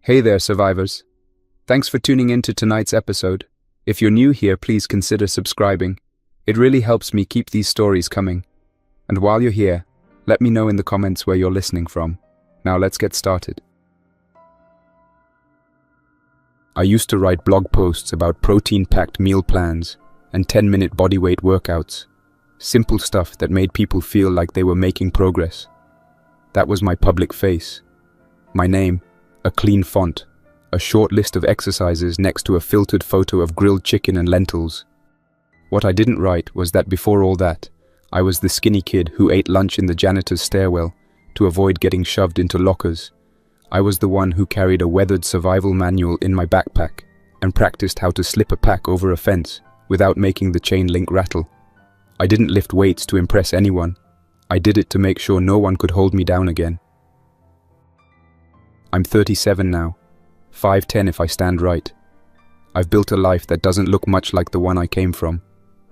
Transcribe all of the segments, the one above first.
Hey there, survivors. Thanks for tuning in to tonight's episode. If you're new here, please consider subscribing. It really helps me keep these stories coming. And while you're here, let me know in the comments where you're listening from. Now let's get started. I used to write blog posts about protein-packed meal plans and 10-minute bodyweight workouts. Simple stuff that made people feel like they were making progress. That was my public face. My name, a clean font, a short list of exercises next to a filtered photo of grilled chicken and lentils. What I didn't write was that before all that, I was the skinny kid who ate lunch in the janitor's stairwell to avoid getting shoved into lockers. I was the one who carried a weathered survival manual in my backpack and practiced how to slip a pack over a fence without making the chain link rattle. I didn't lift weights to impress anyone. I did it to make sure no one could hold me down again. I'm 37 now, 5'10" if I stand right. I've built a life that doesn't look much like the one I came from.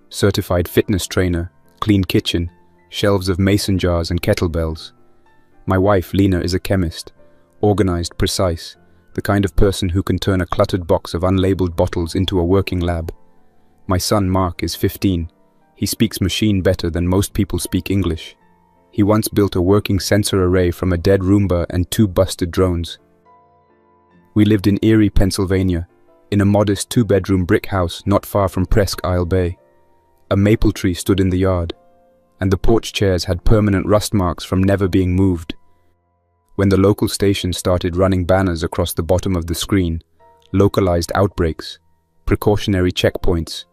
Certified fitness trainer, clean kitchen, shelves of mason jars and kettlebells. My wife, Lena, is a chemist, organized, precise, the kind of person who can turn a cluttered box of unlabeled bottles into a working lab. My son, Mark, is 15. He speaks machine better than most people speak English. He once built a working sensor array from a dead Roomba and 2 busted drones. We lived in Erie, Pennsylvania, in a modest 2-bedroom brick house not far from Presque Isle Bay. A maple tree stood in the yard, and the porch chairs had permanent rust marks from never being moved. When the local station started running banners across the bottom of the screen, localized outbreaks, precautionary checkpoints,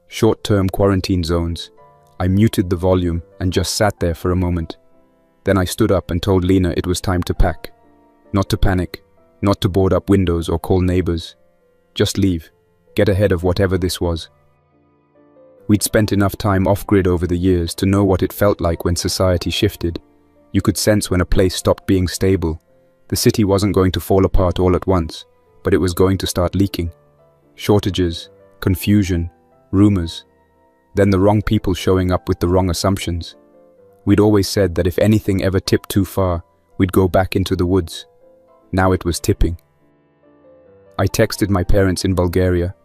short-term quarantine zones, I muted the volume and just sat there for a moment. Then I stood up and told Lena it was time to pack. Not to panic, not to board up windows or call neighbors. Just leave, get ahead of whatever this was. We'd spent enough time off-grid over the years to know what it felt like when society shifted. You could sense when a place stopped being stable. The city wasn't going to fall apart all at once, but it was going to start leaking. Shortages, confusion, rumors. Then the wrong people showing up with the wrong assumptions. We'd always said that if anything ever tipped too far, we'd go back into the woods. Now it was tipping. I texted my parents in Bulgaria.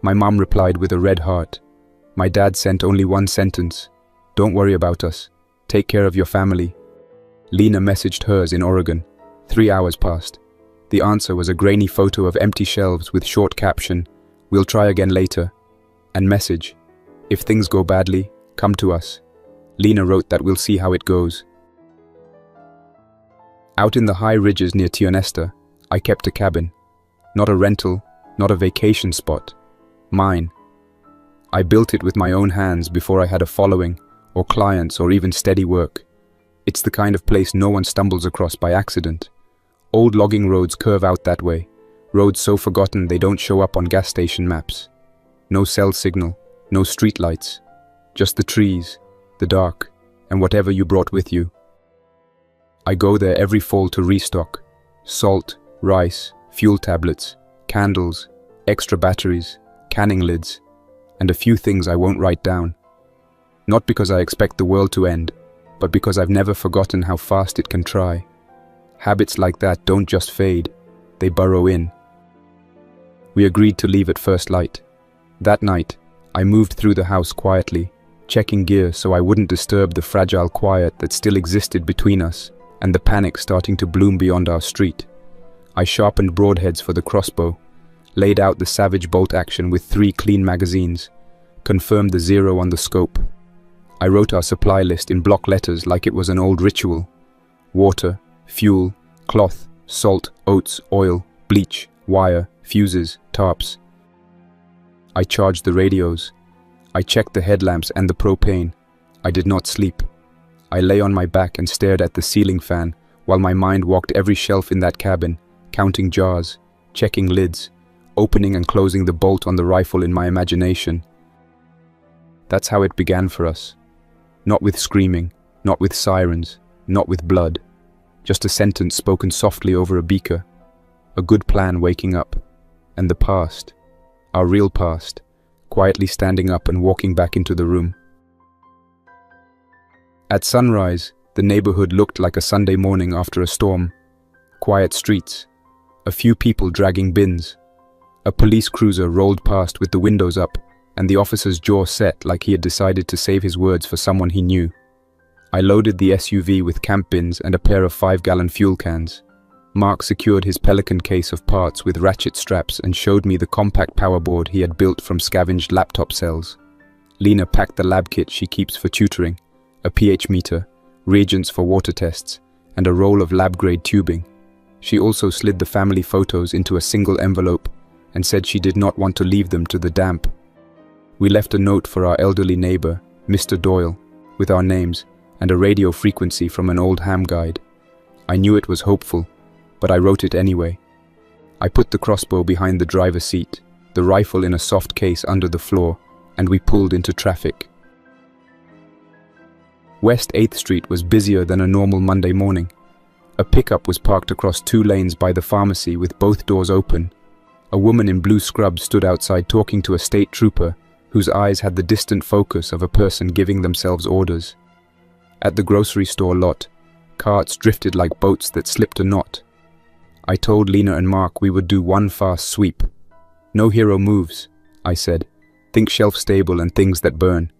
My mom replied with a red heart. My dad sent only one sentence: "Don't worry about us. Take care of your family." Lena messaged hers in Oregon. 3 hours passed. The answer was a grainy photo of empty shelves with short caption, "We'll try again later," and message, "If things go badly, come to us." Lena wrote that we'll see how it goes. Out in the high ridges near Tionesta, I kept a cabin. Not a rental, not a vacation spot. Mine. I built it with my own hands before I had a following, or clients, or even steady work. It's the kind of place no one stumbles across by accident. Old logging roads curve out that way, roads so forgotten they don't show up on gas station maps. No cell signal. No streetlights, just the trees, the dark, and whatever you brought with you. I go there every fall to restock. Salt, rice, fuel tablets, candles, extra batteries, canning lids, and a few things I won't write down. Not because I expect the world to end, but because I've never forgotten how fast it can try. Habits like that don't just fade, they burrow in. We agreed to leave at first light. That night, I moved through the house quietly, checking gear so I wouldn't disturb the fragile quiet that still existed between us and the panic starting to bloom beyond our street. I sharpened broadheads for the crossbow, laid out the savage bolt action with 3 clean magazines, confirmed the 0 on the scope. I wrote our supply list in block letters like it was an old ritual. Water, fuel, cloth, salt, oats, oil, bleach, wire, fuses, tarps. I charged the radios. I checked the headlamps and the propane. I did not sleep. I lay on my back and stared at the ceiling fan while my mind walked every shelf in that cabin, counting jars, checking lids, opening and closing the bolt on the rifle in my imagination. That's how it began for us. Not with screaming, not with sirens, not with blood. Just a sentence spoken softly over a beaker. A good plan waking up. And the past. Our real past, quietly standing up and walking back into the room. At sunrise, the neighborhood looked like a Sunday morning after a storm. Quiet streets, A few people dragging bins. A police cruiser rolled past with the windows up, and the officer's jaw set like he had decided to save his words for someone he knew. I loaded the SUV with camp bins and a pair of 5-gallon fuel cans. Mark secured his Pelican case of parts with ratchet straps and showed me the compact power board he had built from scavenged laptop cells. Lena packed the lab kit she keeps for tutoring, a pH meter, reagents for water tests, and a roll of lab-grade tubing. She also slid the family photos into a single envelope and said she did not want to leave them to the damp. We left a note for our elderly neighbor, Mr. Doyle, with our names and a radio frequency from an old ham guide. I knew it was hopeful, but I wrote it anyway. I put the crossbow behind the driver's seat, the rifle in a soft case under the floor, and we pulled into traffic. West 8th Street was busier than a normal Monday morning. A pickup was parked across 2 lanes by the pharmacy with both doors open. A woman in blue scrubs stood outside talking to a state trooper whose eyes had the distant focus of a person giving themselves orders. At the grocery store lot, carts drifted like boats that slipped a knot. I told Lena and Mark we would do one fast sweep. No hero moves, I said. Think shelf-stable and things that burn.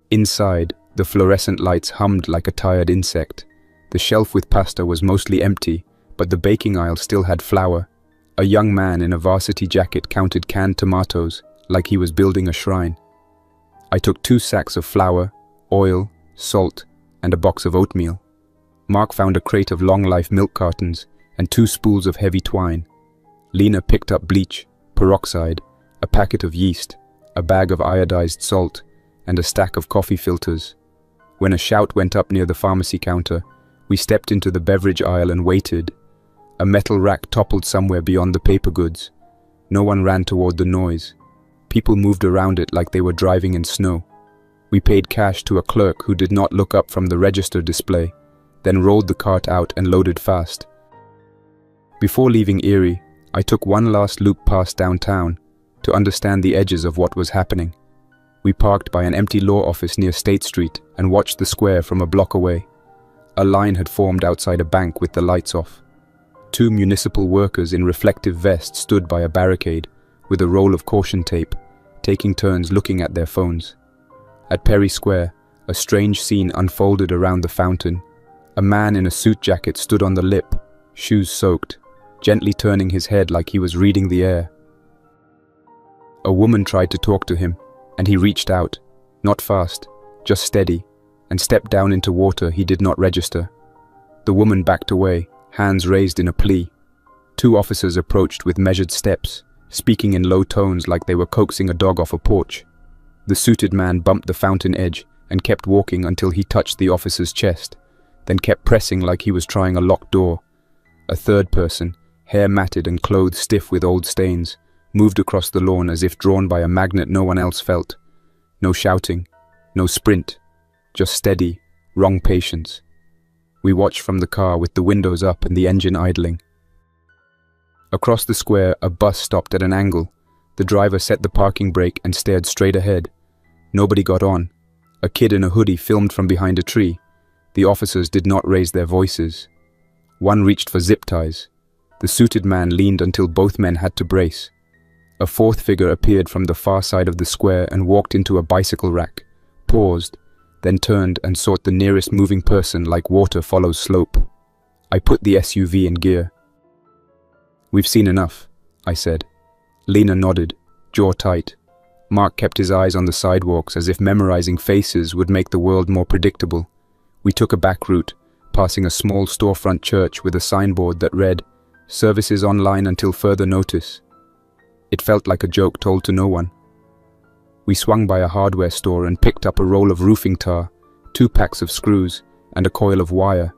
Inside, the fluorescent lights hummed like a tired insect. The shelf with pasta was mostly empty, but the baking aisle still had flour. A young man in a varsity jacket counted canned tomatoes, like he was building a shrine. I took 2 sacks of flour, oil, salt, and a box of oatmeal. Mark found a crate of long-life milk cartons and 2 spools of heavy twine. Lena picked up bleach, peroxide, a packet of yeast, a bag of iodized salt, and a stack of coffee filters. When a shout went up near the pharmacy counter, we stepped into the beverage aisle and waited. A metal rack toppled somewhere beyond the paper goods. No one ran toward the noise. People moved around it like they were driving in snow. We paid cash to a clerk who did not look up from the register display, then rolled the cart out and loaded fast. Before leaving Erie, I took one last loop past downtown to understand the edges of what was happening. We parked by an empty law office near State Street and watched the square from a block away. A line had formed outside a bank with the lights off. 2 municipal workers in reflective vests stood by a barricade with a roll of caution tape, taking turns looking at their phones. At Perry Square, a strange scene unfolded around the fountain. A man in a suit jacket stood on the lip, shoes soaked, gently turning his head like he was reading the air. A woman tried to talk to him, and he reached out, not fast, just steady, and stepped down into water he did not register. The woman backed away, hands raised in a plea. 2 officers approached with measured steps, speaking in low tones like they were coaxing a dog off a porch. The suited man bumped the fountain edge and kept walking until he touched the officer's chest, then kept pressing like he was trying a locked door. A third person, hair matted and clothes stiff with old stains, moved across the lawn as if drawn by a magnet no one else felt. No shouting, no sprint, just steady, wrong patience. We watched from the car with the windows up and the engine idling. Across the square, a bus stopped at an angle. The driver set the parking brake and stared straight ahead. Nobody got on. A kid in a hoodie filmed from behind a tree. The officers did not raise their voices. One reached for zip ties. The suited man leaned until both men had to brace. A 4th figure appeared from the far side of the square and walked into a bicycle rack, paused, then turned and sought the nearest moving person like water follows slope. I put the SUV in gear. "We've seen enough," I said. Lena nodded, jaw tight. Mark kept his eyes on the sidewalks as if memorizing faces would make the world more predictable. We took a back route, passing a small storefront church with a signboard that read, "Services online until further notice." It felt like a joke told to no one. We swung by a hardware store and picked up a roll of roofing tar, 2 packs of screws, and a coil of wire.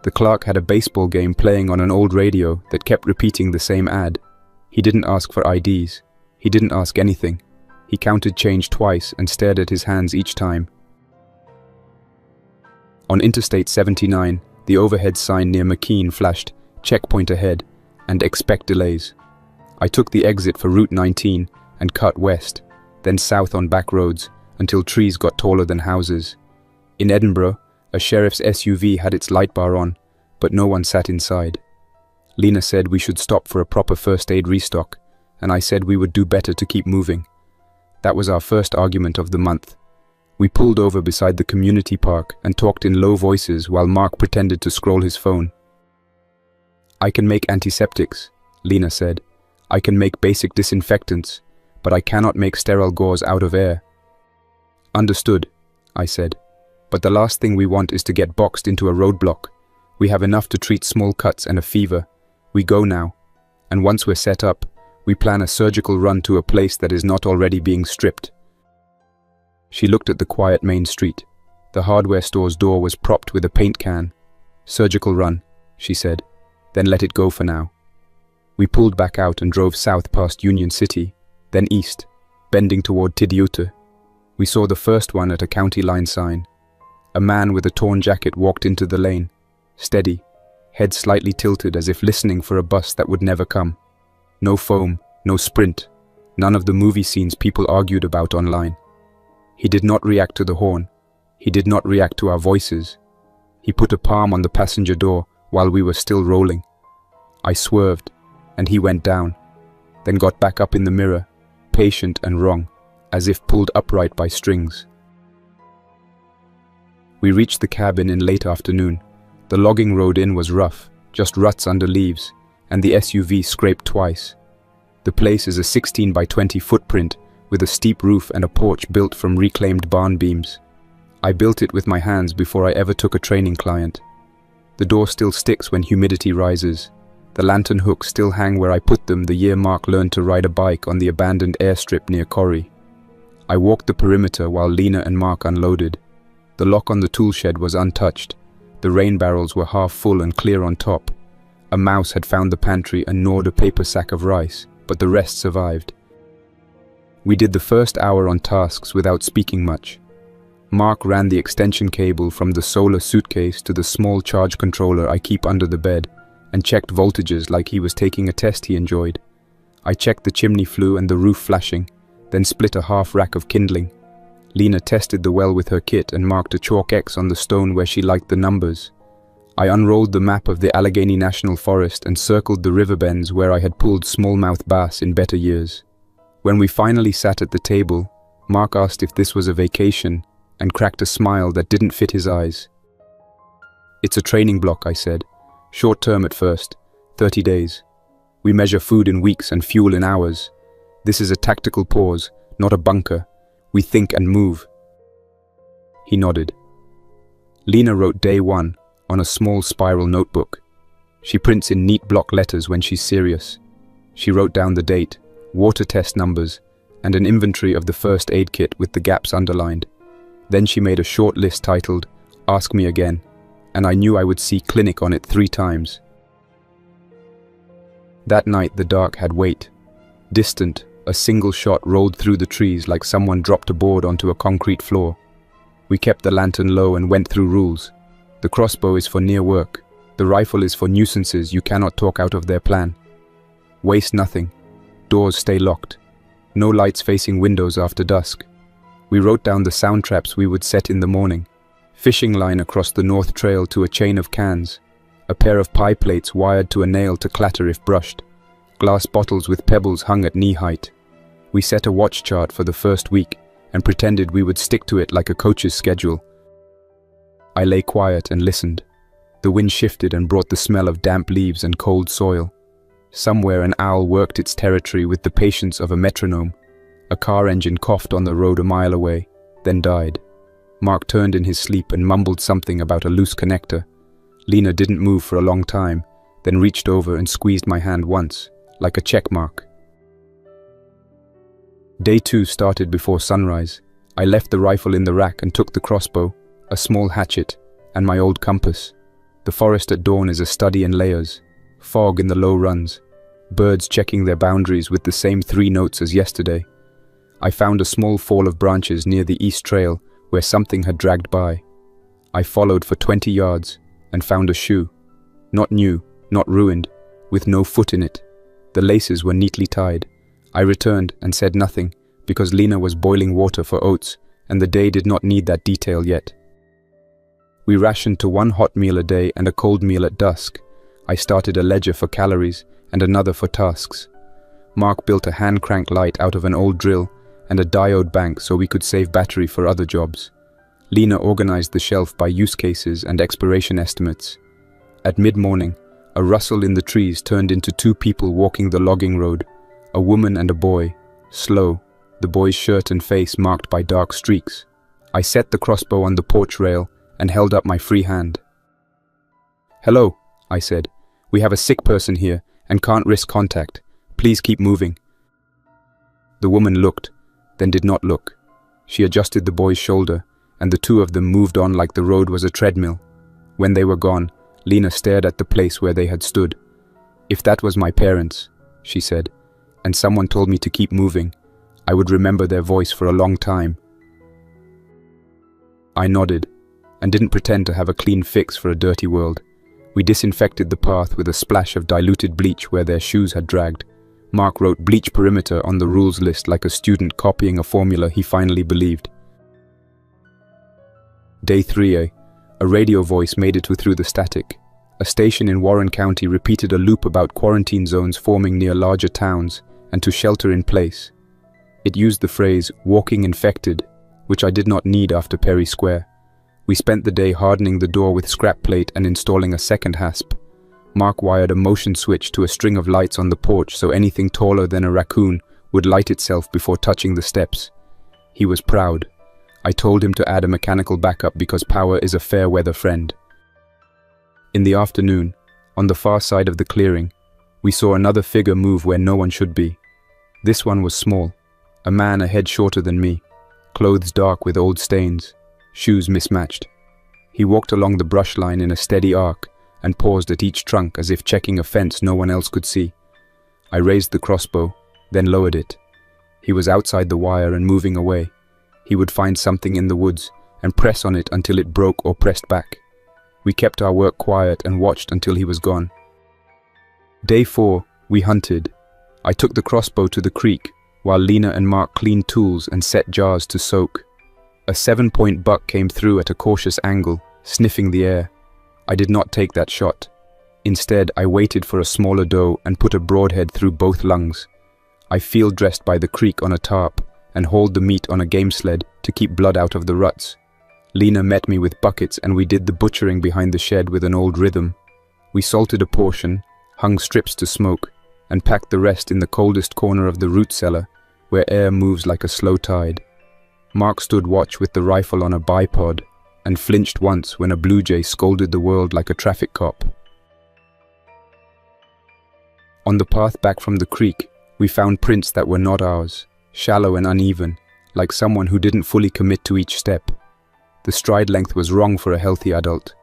The clerk had a baseball game playing on an old radio that kept repeating the same ad. He didn't ask for IDs. He didn't ask anything. He counted change twice and stared at his hands each time. On Interstate 79, the overhead sign near McKean flashed, "Checkpoint ahead," and "Expect delays." I took the exit for Route 19 and cut west, then south on back roads until trees got taller than houses. In Edinburgh, a sheriff's SUV had its light bar on, but no one sat inside. Lena said we should stop for a proper first aid restock, and I said we would do better to keep moving. That was our first argument of the month. We pulled over beside the community park and talked in low voices while Mark pretended to scroll his phone. I can make antiseptics, Lena said. I can make basic disinfectants, but I cannot make sterile gauze out of air. Understood, I said. But the last thing we want is to get boxed into a roadblock. We have enough to treat small cuts and a fever. We go now, and once we're set up, we plan a surgical run to a place that is not already being stripped. She looked at the quiet main street. The hardware store's door was propped with a paint can. Surgical run, she said, then let it go for now. We pulled back out and drove south past Union City, then east, bending toward Tidiute. We saw the first one at a county line sign. A man with a torn jacket walked into the lane, steady, head slightly tilted as if listening for a bus that would never come. No foam, no sprint, none of the movie scenes people argued about online. He did not react to the horn. He did not react to our voices. He put a palm on the passenger door while we were still rolling. I swerved, and he went down, then got back up in the mirror, patient and wrong, as if pulled upright by strings. We reached the cabin in late afternoon. The logging road in was rough, just ruts under leaves, and the SUV scraped twice. The place is a 16 by 20 footprint with a steep roof and a porch built from reclaimed barn beams. I built it with my hands before I ever took a training client. The door still sticks when humidity rises. The lantern hooks still hang where I put them the year Mark learned to ride a bike on the abandoned airstrip near Corrie. I walked the perimeter while Lena and Mark unloaded. The lock on the tool shed was untouched. The rain barrels were half full and clear on top. A mouse had found the pantry and gnawed a paper sack of rice, but the rest survived. We did the first hour on tasks without speaking much. Mark ran the extension cable from the solar suitcase to the small charge controller I keep under the bed, and checked voltages like he was taking a test he enjoyed. I checked the chimney flue and the roof flashing, then split a half rack of kindling. Lena tested the well with her kit and marked a chalk X on the stone where she liked the numbers. I unrolled the map of the Allegheny National Forest and circled the river bends where I had pulled smallmouth bass in better years. When we finally sat at the table, Mark asked if this was a vacation and cracked a smile that didn't fit his eyes. It's a training block, I said. Short term at first, 30 days. We measure food in weeks and fuel in hours. This is a tactical pause, not a bunker. We think and move. He nodded. Lena wrote day 1 on a small spiral notebook. She prints in neat block letters when she's serious. She wrote down the date, water test numbers, and an inventory of the first aid kit with the gaps underlined. Then she made a short list titled, "Ask Me Again," and I knew I would see clinic on it 3 times. That night the dark had weight. Distant, a single shot rolled through the trees like someone dropped a board onto a concrete floor. We kept the lantern low and went through rules. The crossbow is for near work. The rifle is for nuisances you cannot talk out of their plan. Waste nothing. Doors stay locked. No lights facing windows after dusk. We wrote down the sound traps we would set in the morning. Fishing line across the north trail to a chain of cans. A pair of pie plates wired to a nail to clatter if brushed. Glass bottles with pebbles hung at knee height. We set a watch chart for the first week and pretended we would stick to it like a coach's schedule. I lay quiet and listened. The wind shifted and brought the smell of damp leaves and cold soil. Somewhere an owl worked its territory with the patience of a metronome. A car engine coughed on the road a mile away, then died. Mark turned in his sleep and mumbled something about a loose connector. Lena didn't move for a long time, then reached over and squeezed my hand once, like a check mark. Day 2 started before sunrise. I left the rifle in the rack and took the crossbow, a small hatchet, and my old compass. The forest at dawn is a study in layers. Fog in the low runs. Birds checking their boundaries with the same 3 notes as yesterday. I found a small fall of branches near the east trail where something had dragged by. I followed for 20 yards and found a shoe. Not new, not ruined, with no foot in it. The laces were neatly tied. I returned and said nothing because Lena was boiling water for oats and the day did not need that detail yet. We rationed to 1 hot meal a day and a cold meal at dusk. I started a ledger for calories and another for tasks. Mark built a hand-crank light out of an old drill and a diode bank so we could save battery for other jobs. Lena organized the shelf by use cases and expiration estimates. At mid-morning, a rustle in the trees turned into two people walking the logging road, a woman and a boy, slow, the boy's shirt and face marked by dark streaks. I set the crossbow on the porch rail and held up my free hand. "Hello," I said. "We have a sick person here and can't risk contact. Please keep moving." The woman looked, then did not look. She adjusted the boy's shoulder, and the two of them moved on like the road was a treadmill. When they were gone, Lena stared at the place where they had stood. "If that was my parents," she said, "and someone told me to keep moving, I would remember their voice for a long time." I nodded, and didn't pretend to have a clean fix for a dirty world. We disinfected the path with a splash of diluted bleach where their shoes had dragged. Mark wrote bleach perimeter on the rules list like a student copying a formula he finally believed. Day 3, a radio voice made it through the static. A station in Warren County repeated a loop about quarantine zones forming near larger towns and to shelter in place. It used the phrase, "walking infected," which I did not need after Perry Square. We spent the day hardening the door with scrap plate and installing a second hasp. Mark wired a motion switch to a string of lights on the porch so anything taller than a raccoon would light itself before touching the steps. He was proud. I told him to add a mechanical backup because power is a fair weather friend. In the afternoon, on the far side of the clearing, we saw another figure move where no one should be. This one was small, a man a head shorter than me, clothes dark with old stains, shoes mismatched. He walked along the brush line in a steady arc and paused at each trunk as if checking a fence no one else could see. I raised the crossbow, then lowered it. He was outside the wire and moving away. He would find something in the woods and press on it until it broke or pressed back. We kept our work quiet and watched until he was gone. Day 4, we hunted. I took the crossbow to the creek, while Lena and Mark cleaned tools and set jars to soak. A 7-point buck came through at a cautious angle, sniffing the air. I did not take that shot. Instead, I waited for a smaller doe and put a broadhead through both lungs. I field dressed by the creek on a tarp and hauled the meat on a game sled to keep blood out of the ruts. Lena met me with buckets and we did the butchering behind the shed with an old rhythm. We salted a portion, hung strips to smoke, and packed the rest in the coldest corner of the root cellar, where air moves like a slow tide. Mark stood watch with the rifle on a bipod and flinched once when a blue jay scolded the world like a traffic cop. On the path back from the creek, we found prints that were not ours, shallow and uneven, like someone who didn't fully commit to each step. The stride length was wrong for a healthy adult.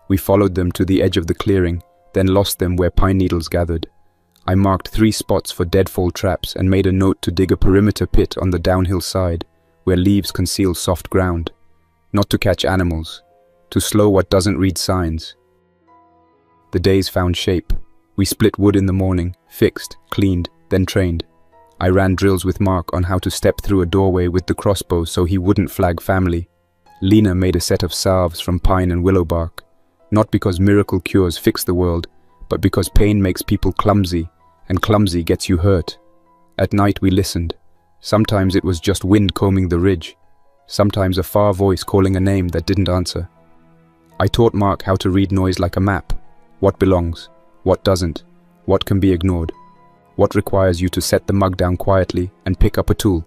We followed them to the edge of the clearing, then lost them where pine needles gathered. I marked 3 spots for deadfall traps and made a note to dig a perimeter pit on the downhill side, where leaves conceal soft ground. Not to catch animals, to slow what doesn't read signs. The days found shape. We split wood in the morning, fixed, cleaned, then trained. I ran drills with Mark on how to step through a doorway with the crossbow so he wouldn't flag family. Lena made a set of salves from pine and willow bark, not because miracle cures fix the world, but because pain makes people clumsy, and clumsy gets you hurt. At night we listened. Sometimes it was just wind combing the ridge, sometimes a far voice calling a name that didn't answer. I taught Mark how to read noise like a map. What belongs, what doesn't, what can be ignored, what requires you to set the mug down quietly and pick up a tool.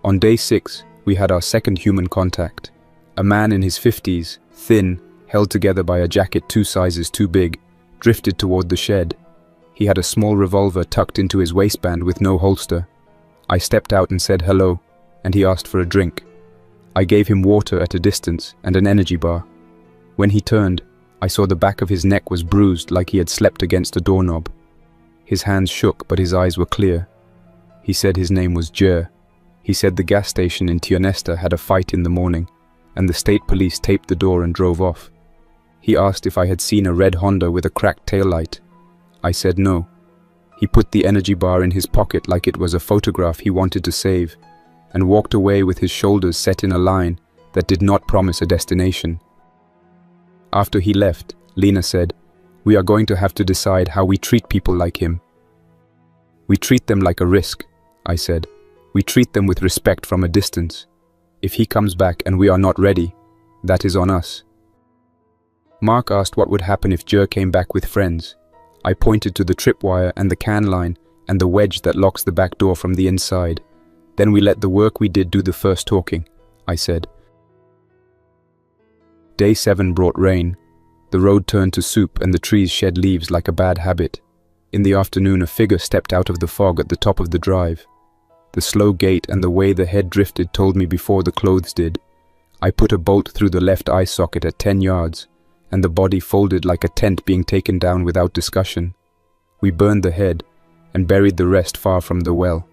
On day 6, we had our second human contact. A man in his 50s, thin, held together by a jacket 2 sizes too big, drifted toward the shed. He had a small revolver tucked into his waistband with no holster. I stepped out and said hello, and he asked for a drink. I gave him water at a distance and an energy bar. When he turned, I saw the back of his neck was bruised like he had slept against a doorknob. His hands shook, but his eyes were clear. He said his name was Jer. He said the gas station in Tionesta had a fight in the morning, and the state police taped the door and drove off. He asked if I had seen a red Honda with a cracked taillight. I said no. He put the energy bar in his pocket like it was a photograph he wanted to save, and walked away with his shoulders set in a line that did not promise a destination. After he left, Lena said, We are going to have to decide how we treat people like him. We treat them like a risk, I said. We treat them with respect from a distance. If he comes back and we are not ready, that is on us. Mark asked what would happen if Jer came back with friends. I pointed to the tripwire and the can line and the wedge that locks the back door from the inside. Then we let the work we did do the first talking, I said. Day 7 brought rain. The road turned to soup and the trees shed leaves like a bad habit. In the afternoon, a figure stepped out of the fog at the top of the drive. The slow gait and the way the head drifted told me before the clothes did. I put a bolt through the left eye socket at 10 yards, and the body folded like a tent being taken down without discussion. We burned the head and buried the rest far from the well.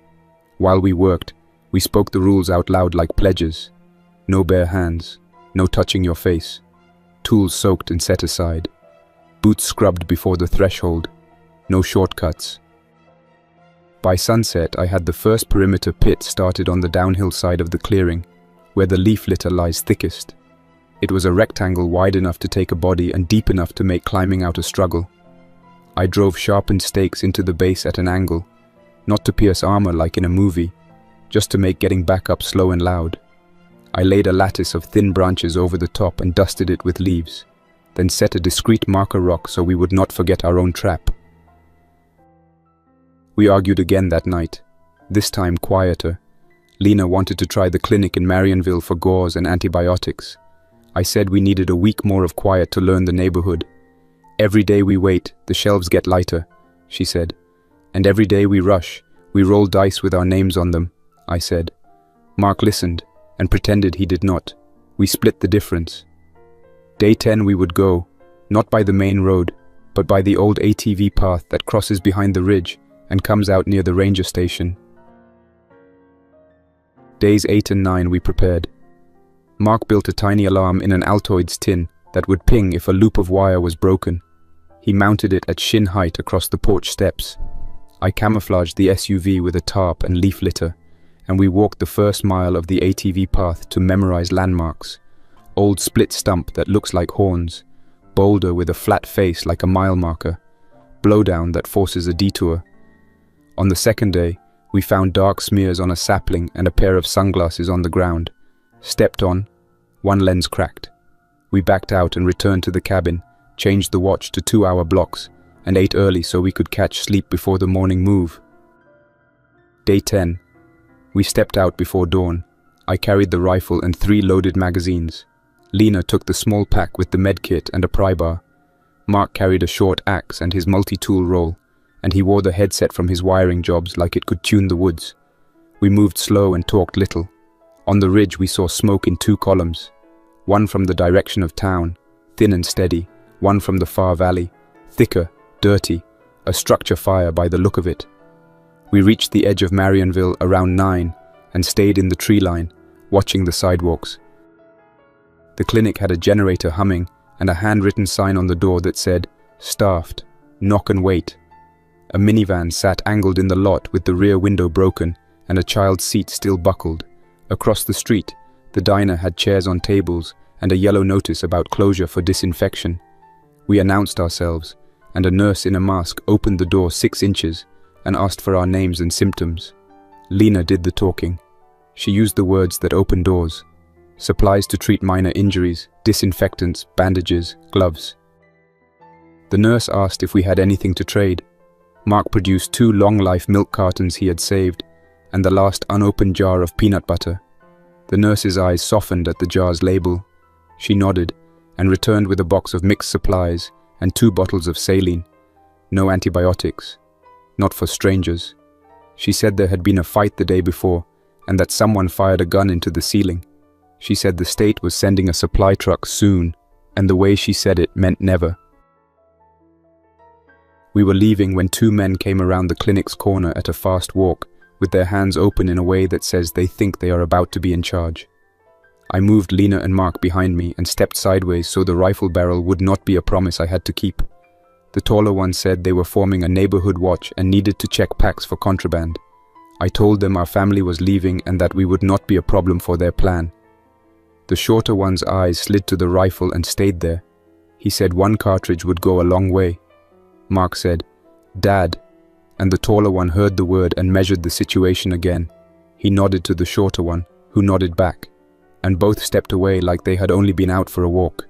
While we worked, we spoke the rules out loud like pledges. No bare hands, no touching your face, tools soaked and set aside, boots scrubbed before the threshold, no shortcuts. By sunset, I had the first perimeter pit started on the downhill side of the clearing, where the leaf litter lies thickest. It was a rectangle wide enough to take a body and deep enough to make climbing out a struggle. I drove sharpened stakes into the base at an angle, not to pierce armor like in a movie, just to make getting back up slow and loud. I laid a lattice of thin branches over the top and dusted it with leaves, then set a discreet marker rock so we would not forget our own trap. We argued again that night, this time quieter. Lena wanted to try the clinic in Marionville for gauze and antibiotics. I said we needed a week more of quiet to learn the neighborhood. Every day we wait, the shelves get lighter, she said. And every day we rush, we roll dice with our names on them, I said. Mark listened and pretended he did not. We split the difference. Day 10 we would go, not by the main road, but by the old ATV path that crosses behind the ridge and comes out near the ranger station. Days 8 and 9 we prepared. Mark built a tiny alarm in an Altoids tin that would ping if a loop of wire was broken. He mounted it at shin height across the porch steps. I camouflaged the SUV with a tarp and leaf litter, and we walked the first mile of the ATV path to memorize landmarks. Old split stump that looks like horns, boulder with a flat face like a mile marker, blowdown that forces a detour. On the second day, we found dark smears on a sapling and a pair of sunglasses on the ground. Stepped on, one lens cracked. We backed out and returned to the cabin, changed the watch to 2-hour blocks, and ate early so we could catch sleep before the morning move. Day 10. We stepped out before dawn. I carried the rifle and 3 loaded magazines. Lena took the small pack with the medkit and a pry bar. Mark carried a short axe and his multi-tool roll, and he wore the headset from his wiring jobs like it could tune the woods. We moved slow and talked little. On the ridge we saw smoke in 2 columns, one from the direction of town, thin and steady, one from the far valley, thicker, dirty, a structure fire by the look of it. We reached the edge of Marionville around 9 and stayed in the tree line, watching the sidewalks. The clinic had a generator humming and a handwritten sign on the door that said, "Staffed, knock and wait." A minivan sat angled in the lot with the rear window broken and a child's seat still buckled. Across the street, the diner had chairs on tables and a yellow notice about closure for disinfection. We announced ourselves, and a nurse in a mask opened the door 6 inches and asked for our names and symptoms. Lena did the talking. She used the words that open doors. Supplies to treat minor injuries, disinfectants, bandages, gloves. The nurse asked if we had anything to trade. Mark produced 2 long-life milk cartons he had saved, and the last unopened jar of peanut butter. The nurse's eyes softened at the jar's label. She nodded, and returned with a box of mixed supplies and 2 bottles of saline. No antibiotics. Not for strangers. She said there had been a fight the day before, and that someone fired a gun into the ceiling. She said the state was sending a supply truck soon, and the way she said it meant never. We were leaving when 2 men came around the clinic's corner at a fast walk, with their hands open in a way that says they think they are about to be in charge. I moved Lena and Mark behind me and stepped sideways so the rifle barrel would not be a promise I had to keep. The taller one said they were forming a neighborhood watch and needed to check packs for contraband. I told them our family was leaving and that we would not be a problem for their plan. The shorter one's eyes slid to the rifle and stayed there. He said 1 cartridge would go a long way. Mark said, "Dad," and the taller one heard the word and measured the situation again. He nodded to the shorter one, who nodded back, and both stepped away like they had only been out for a walk.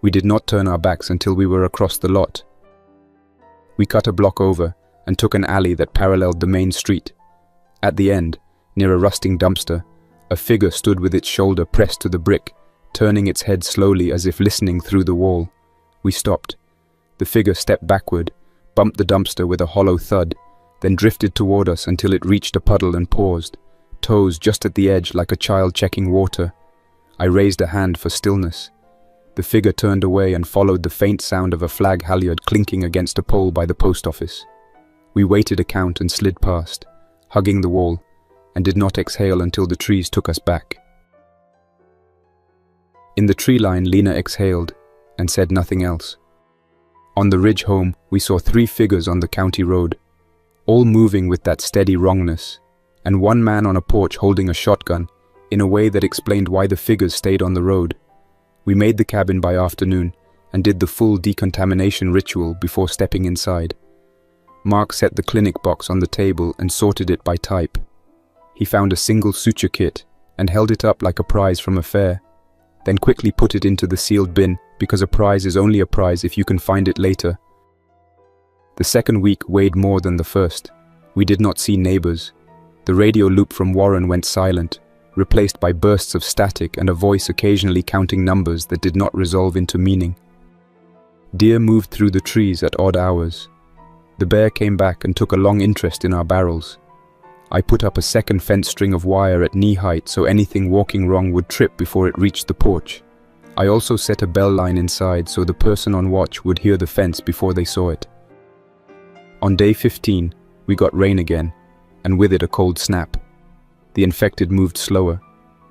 We did not turn our backs until we were across the lot. We cut a block over and took an alley that paralleled the main street. At the end, near a rusting dumpster, a figure stood with its shoulder pressed to the brick, turning its head slowly as if listening through the wall. We stopped. The figure stepped backward, bumped the dumpster with a hollow thud, then drifted toward us until it reached a puddle and paused, toes just at the edge like a child checking water. I raised a hand for stillness. The figure turned away and followed the faint sound of a flag halyard clinking against a pole by the post office. We waited a count and slid past, hugging the wall, and did not exhale until the trees took us back. In the tree line, Lena exhaled and said nothing else. On the ridge home, we saw 3 figures on the county road, all moving with that steady wrongness, and one man on a porch holding a shotgun in a way that explained why the figures stayed on the road. We made the cabin by afternoon and did the full decontamination ritual before stepping inside. Mark set the clinic box on the table and sorted it by type. He found a single suture kit and held it up like a prize from a fair, then quickly put it into the sealed bin because a prize is only a prize if you can find it later. The second week weighed more than the first. We did not see neighbors. The radio loop from Warren went silent, replaced by bursts of static and a voice occasionally counting numbers that did not resolve into meaning. Deer moved through the trees at odd hours. The bear came back and took a long interest in our barrels. I put up a second fence string of wire at knee height so anything walking wrong would trip before it reached the porch. I also set a bell line inside so the person on watch would hear the fence before they saw it. On day 15, we got rain again, and with it a cold snap. The infected moved slower.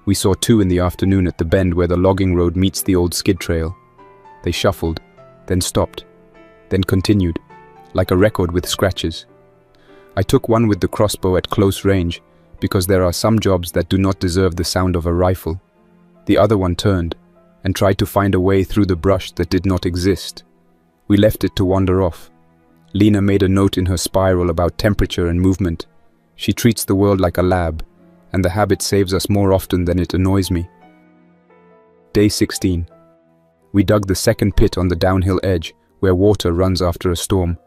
We saw 2 in the afternoon at the bend where the logging road meets the old skid trail. They shuffled, then stopped, then continued, like a record with scratches. I took one with the crossbow at close range because there are some jobs that do not deserve the sound of a rifle. The other one turned and tried to find a way through the brush that did not exist. We left it to wander off. Lena made a note in her spiral about temperature and movement. She treats the world like a lab, and the habit saves us more often than it annoys me. Day 16. We dug the second pit on the downhill edge where water runs after a storm.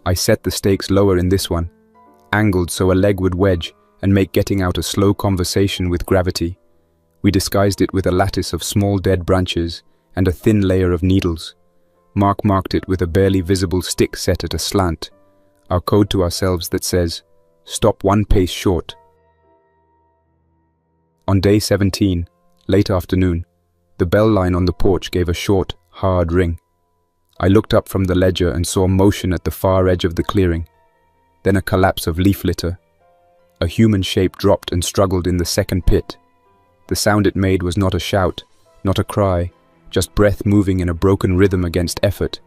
I set the stakes lower in this one, angled so a leg would wedge and make getting out a slow conversation with gravity. We disguised it with a lattice of small dead branches and a thin layer of needles. Mark marked it with a barely visible stick set at a slant, our code to ourselves that says, "Stop 1 pace short." On day 17, late afternoon, the bell line on the porch gave a short, hard ring. I looked up from the ledger and saw motion at the far edge of the clearing, then a collapse of leaf litter. A human shape dropped and struggled in the second pit. The sound it made was not a shout, not a cry, just breath moving in a broken rhythm against effort.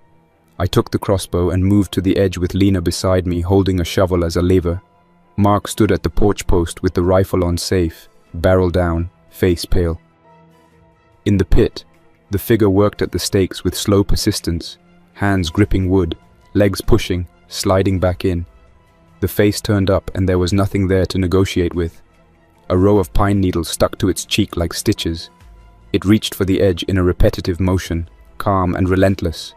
I took the crossbow and moved to the edge with Lena beside me, holding a shovel as a lever. Mark stood at the porch post with the rifle on safe, barrel down, face pale. In the pit, the figure worked at the stakes with slow persistence, hands gripping wood, legs pushing, sliding back in. The face turned up and there was nothing there to negotiate with. A row of pine needles stuck to its cheek like stitches. It reached for the edge in a repetitive motion, calm and relentless.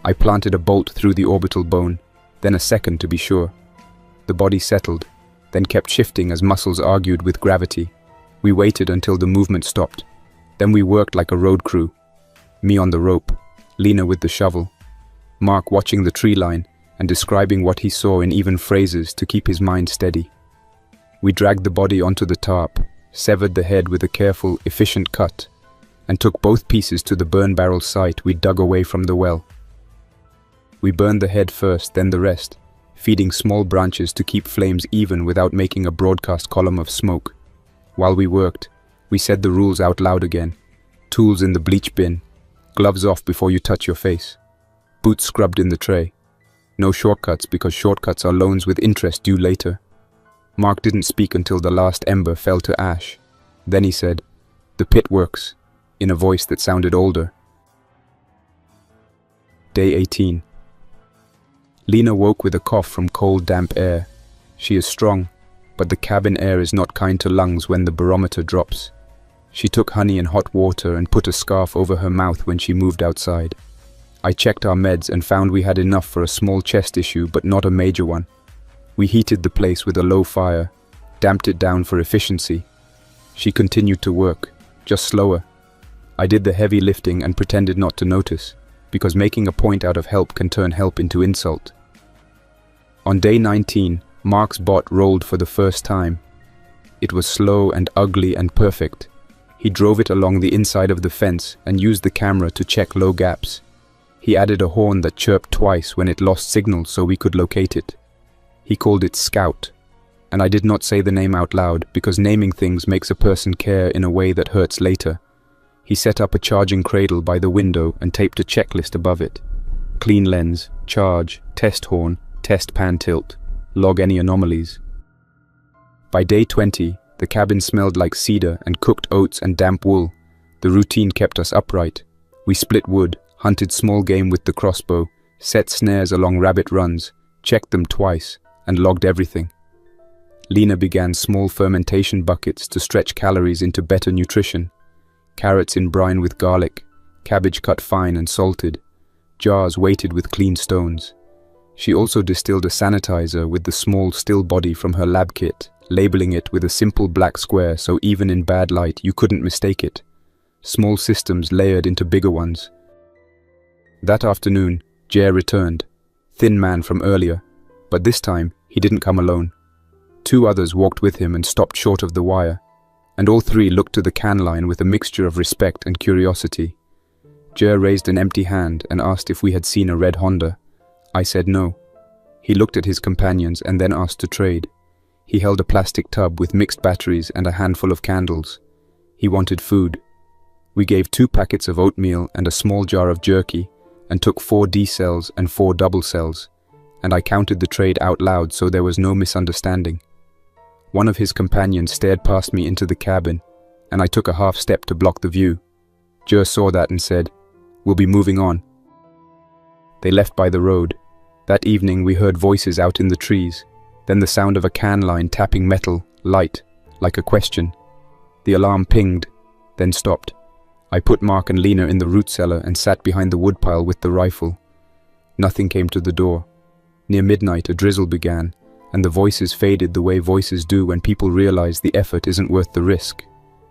I planted a bolt through the orbital bone, then a second to be sure. The body settled, then kept shifting as muscles argued with gravity. We waited until the movement stopped. Then we worked like a road crew. Me on the rope, Lena with the shovel, Mark watching the tree line and describing what he saw in even phrases to keep his mind steady. We dragged the body onto the tarp, severed the head with a careful, efficient cut, and took both pieces to the burn barrel site we dug away from the well. We burned the head first, then the rest, feeding small branches to keep flames even without making a broadcast column of smoke. While we worked, we said the rules out loud again. Tools in the bleach bin, gloves off before you touch your face, boots scrubbed in the tray. No shortcuts because shortcuts are loans with interest due later. Mark didn't speak until the last ember fell to ash. Then he said, "The pit works," in a voice that sounded older. Day 18. Lena woke with a cough from cold, damp air. She is strong, but the cabin air is not kind to lungs when the barometer drops. She took honey and hot water and put a scarf over her mouth when she moved outside. I checked our meds and found we had enough for a small chest issue, but not a major one. We heated the place with a low fire, damped it down for efficiency. She continued to work, just slower. I did the heavy lifting and pretended not to notice, because making a point out of help can turn help into insult. On day 19, Mark's bot rolled for the first time. It was slow and ugly and perfect. He drove it along the inside of the fence and used the camera to check low gaps. He added a horn that chirped twice when it lost signal so we could locate it. He called it Scout, and I did not say the name out loud because naming things makes a person care in a way that hurts later. He set up a charging cradle by the window and taped a checklist above it. Clean lens, charge, test horn, test pan tilt, log any anomalies. By day 20, the cabin smelled like cedar and cooked oats and damp wool. The routine kept us upright. We split wood, hunted small game with the crossbow, set snares along rabbit runs, checked them twice, and logged everything. Lena began small fermentation buckets to stretch calories into better nutrition. Carrots in brine with garlic, cabbage cut fine and salted, jars weighted with clean stones. She also distilled a sanitizer with the small still body from her lab kit, labeling it with a simple black square so even in bad light you couldn't mistake it. Small systems layered into bigger ones. That afternoon, Jer returned, thin man from earlier, but this time he didn't come alone. 2 others walked with him and stopped short of the wire, and all 3 looked to the can line with a mixture of respect and curiosity. Jer raised an empty hand and asked if we had seen a red Honda. I said no. He looked at his companions and then asked to trade. He held a plastic tub with mixed batteries and a handful of candles. He wanted food. We gave 2 packets of oatmeal and a small jar of jerky, and took 4 D cells and 4 double cells, and I counted the trade out loud so there was no misunderstanding. One of his companions stared past me into the cabin, and I took a half step to block the view. Jer saw that and said, "We'll be moving on." They left by the road. That evening we heard voices out in the trees, then the sound of a can line tapping metal, light, like a question. The alarm pinged, then stopped. I put Mark and Lena in the root cellar and sat behind the woodpile with the rifle. Nothing came to the door. Near midnight a drizzle began, and the voices faded the way voices do when people realize the effort isn't worth the risk.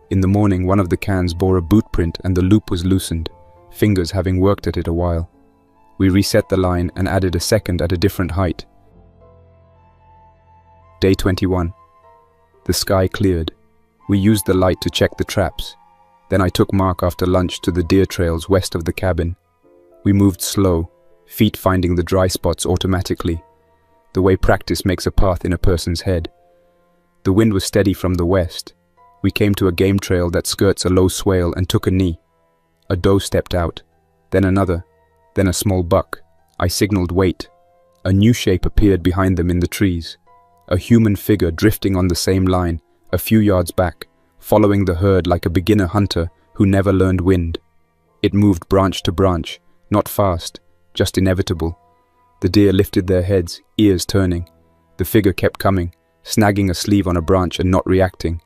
In the morning one of the cans bore a boot print and the loop was loosened, fingers having worked at it a while. We reset the line and added a second at a different height. Day 21. The sky cleared. We used the light to check the traps. Then I took Mark after lunch to the deer trails west of the cabin. We moved slow, feet finding the dry spots automatically, the way practice makes a path in a person's head. The wind was steady from the west. We came to a game trail that skirts a low swale and took a knee. A doe stepped out, then another, then a small buck. I signaled wait. A new shape appeared behind them in the trees. A human figure drifting on the same line, a few yards back, following the herd like a beginner hunter who never learned wind. It moved branch to branch, not fast, just inevitable. The deer lifted their heads, ears turning. The figure kept coming, snagging a sleeve on a branch and not reacting.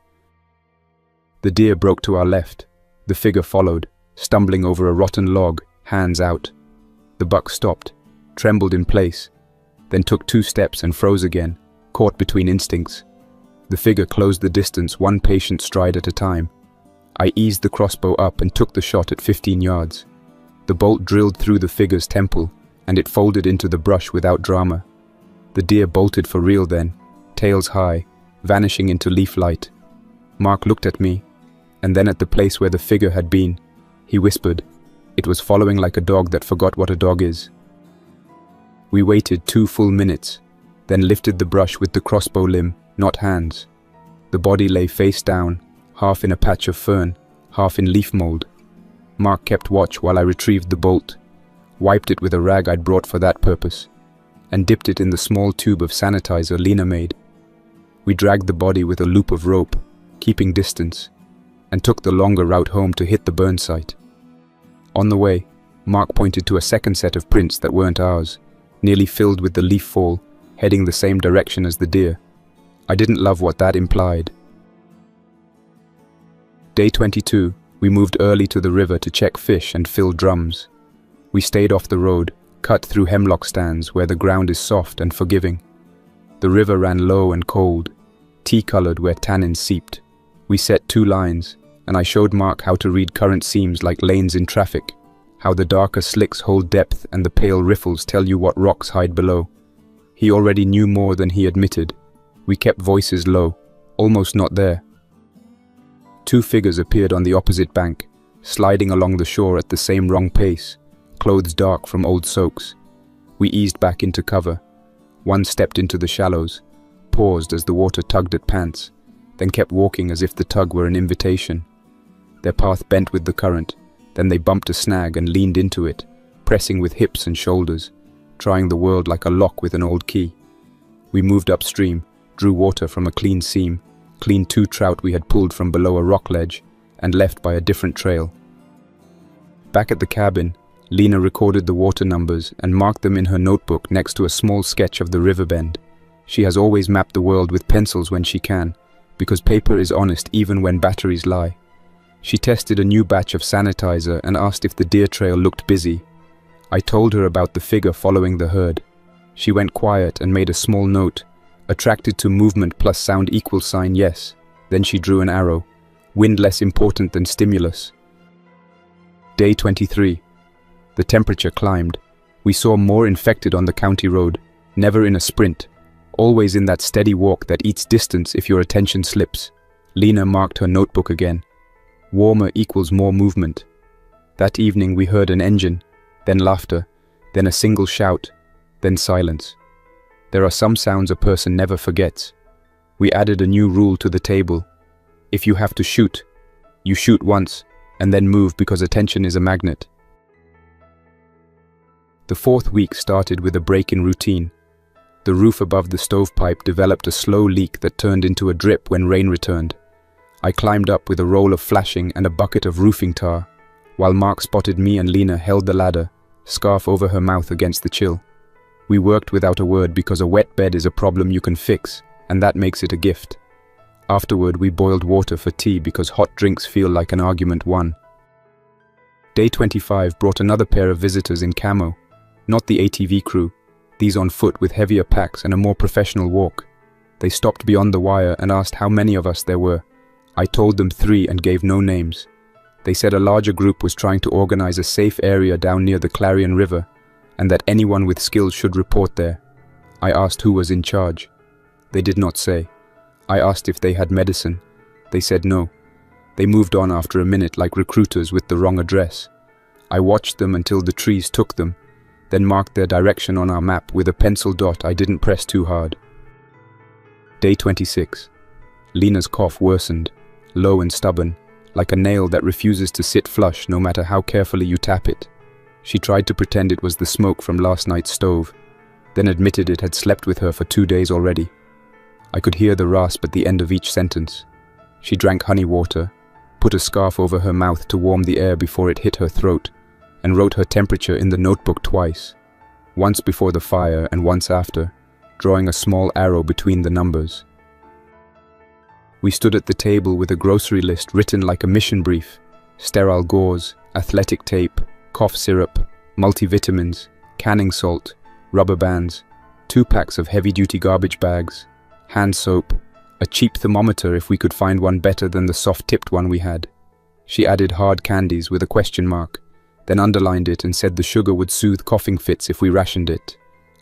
The deer broke to our left. The figure followed, stumbling over a rotten log, hands out. The buck stopped, trembled in place, then took 2 steps and froze again, caught between instincts. The figure closed the distance 1 patient stride at a time. I eased the crossbow up and took the shot at 15 yards. The bolt drilled through the figure's temple, and it folded into the brush without drama. The deer bolted for real then, tails high, vanishing into leaf light. Mark looked at me, and then at the place where the figure had been. He whispered. It was following like a dog that forgot what a dog is. We waited 2 full minutes, then lifted the brush with the crossbow limb, not hands. The body lay face down, half in a patch of fern, half in leaf mold. Mark kept watch while I retrieved the bolt, wiped it with a rag I'd brought for that purpose, and dipped it in the small tube of sanitizer Lena made. We dragged the body with a loop of rope, keeping distance, and took the longer route home to hit the burn site. On the way, Mark pointed to a second set of prints that weren't ours, nearly filled with the leaf fall, heading the same direction as the deer. I didn't love what that implied. Day 22, we moved early to the river to check fish and fill drums. We stayed off the road, cut through hemlock stands where the ground is soft and forgiving. The river ran low and cold, tea-colored where tannins seeped. We set 2 lines, and I showed Mark how to read current seams like lanes in traffic, how the darker slicks hold depth and the pale riffles tell you what rocks hide below. He already knew more than he admitted. We kept voices low, almost not there. 2 figures appeared on the opposite bank, sliding along the shore at the same wrong pace, clothes dark from old soaks. We eased back into cover. One stepped into the shallows, paused as the water tugged at pants, then kept walking as if the tug were an invitation. Their path bent with the current, then they bumped a snag and leaned into it, pressing with hips and shoulders, trying the world like a lock with an old key. We moved upstream, drew water from a clean seam, cleaned 2 trout we had pulled from below a rock ledge, and left by a different trail. Back at the cabin, Lena recorded the water numbers and marked them in her notebook next to a small sketch of the river bend. She has always mapped the world with pencils when she can, because paper is honest even when batteries lie. She tested a new batch of sanitizer and asked if the deer trail looked busy. I told her about the figure following the herd. She went quiet and made a small note, attracted to movement plus sound equals sign yes. Then she drew an arrow, wind less important than stimulus. Day 23. The temperature climbed. We saw more infected on the county road, never in a sprint, always in that steady walk that eats distance if your attention slips. Lena marked her notebook again. Warmer equals more movement. That evening we heard an engine, then laughter, then a single shout, then silence. There are some sounds a person never forgets. We added a new rule to the table. If you have to shoot, you shoot once, and then move because attention is a magnet. The 4th week started with a break in routine. The roof above the stovepipe developed a slow leak that turned into a drip when rain returned. I climbed up with a roll of flashing and a bucket of roofing tar, while Mark spotted me and Lena held the ladder, scarf over her mouth against the chill. We worked without a word because a wet bed is a problem you can fix, and that makes it a gift. Afterward, we boiled water for tea because hot drinks feel like an argument won. Day 25 brought another pair of visitors in camo, not the ATV crew, these on foot with heavier packs and a more professional walk. They stopped beyond the wire and asked how many of us there were. I told them 3 and gave no names. They said a larger group was trying to organize a safe area down near the Clarion River, and that anyone with skills should report there. I asked who was in charge. They did not say. I asked if they had medicine. They said no. They moved on after a minute like recruiters with the wrong address. I watched them until the trees took them, then marked their direction on our map with a pencil dot I didn't press too hard. Day 26. Lena's cough worsened, low and stubborn, like a nail that refuses to sit flush no matter how carefully you tap it. She tried to pretend it was the smoke from last night's stove, then admitted it had slept with her for 2 days already. I could hear the rasp at the end of each sentence. She drank honey water, put a scarf over her mouth to warm the air before it hit her throat, and wrote her temperature in the notebook twice, once before the fire and once after, drawing a small arrow between the numbers. We stood at the table with a grocery list written like a mission brief: sterile gauze, athletic tape, cough syrup, multivitamins, canning salt, rubber bands, 2 packs of heavy-duty garbage bags, hand soap, a cheap thermometer if we could find one better than the soft-tipped one we had. She added hard candies with a question mark, then underlined it and said the sugar would soothe coughing fits if we rationed it.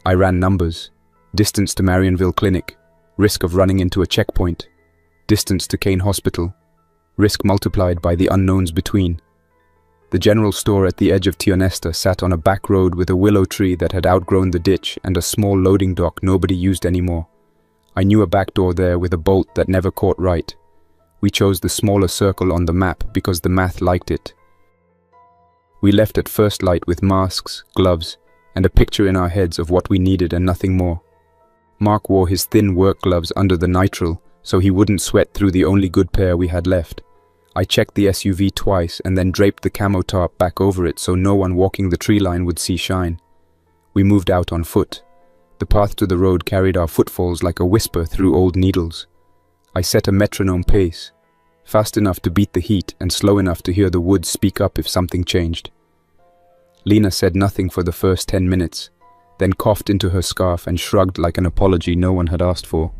I ran numbers: distance to Marionville Clinic, risk of running into a checkpoint; distance to Kane Hospital, risk multiplied by the unknowns between. The general store at the edge of Tionesta sat on a back road with a willow tree that had outgrown the ditch and a small loading dock nobody used anymore. I knew a back door there with a bolt that never caught right. We chose the smaller circle on the map because the math liked it. We left at first light with masks, gloves, and a picture in our heads of what we needed and nothing more. Mark wore his thin work gloves under the nitrile so he wouldn't sweat through the only good pair we had left. I checked the SUV twice and then draped the camo tarp back over it so no one walking the tree line would see shine. We moved out on foot. The path to the road carried our footfalls like a whisper through old needles. I set a metronome pace, fast enough to beat the heat and slow enough to hear the woods speak up if something changed. Lena said nothing for the first 10 minutes, then coughed into her scarf and shrugged like an apology no one had asked for.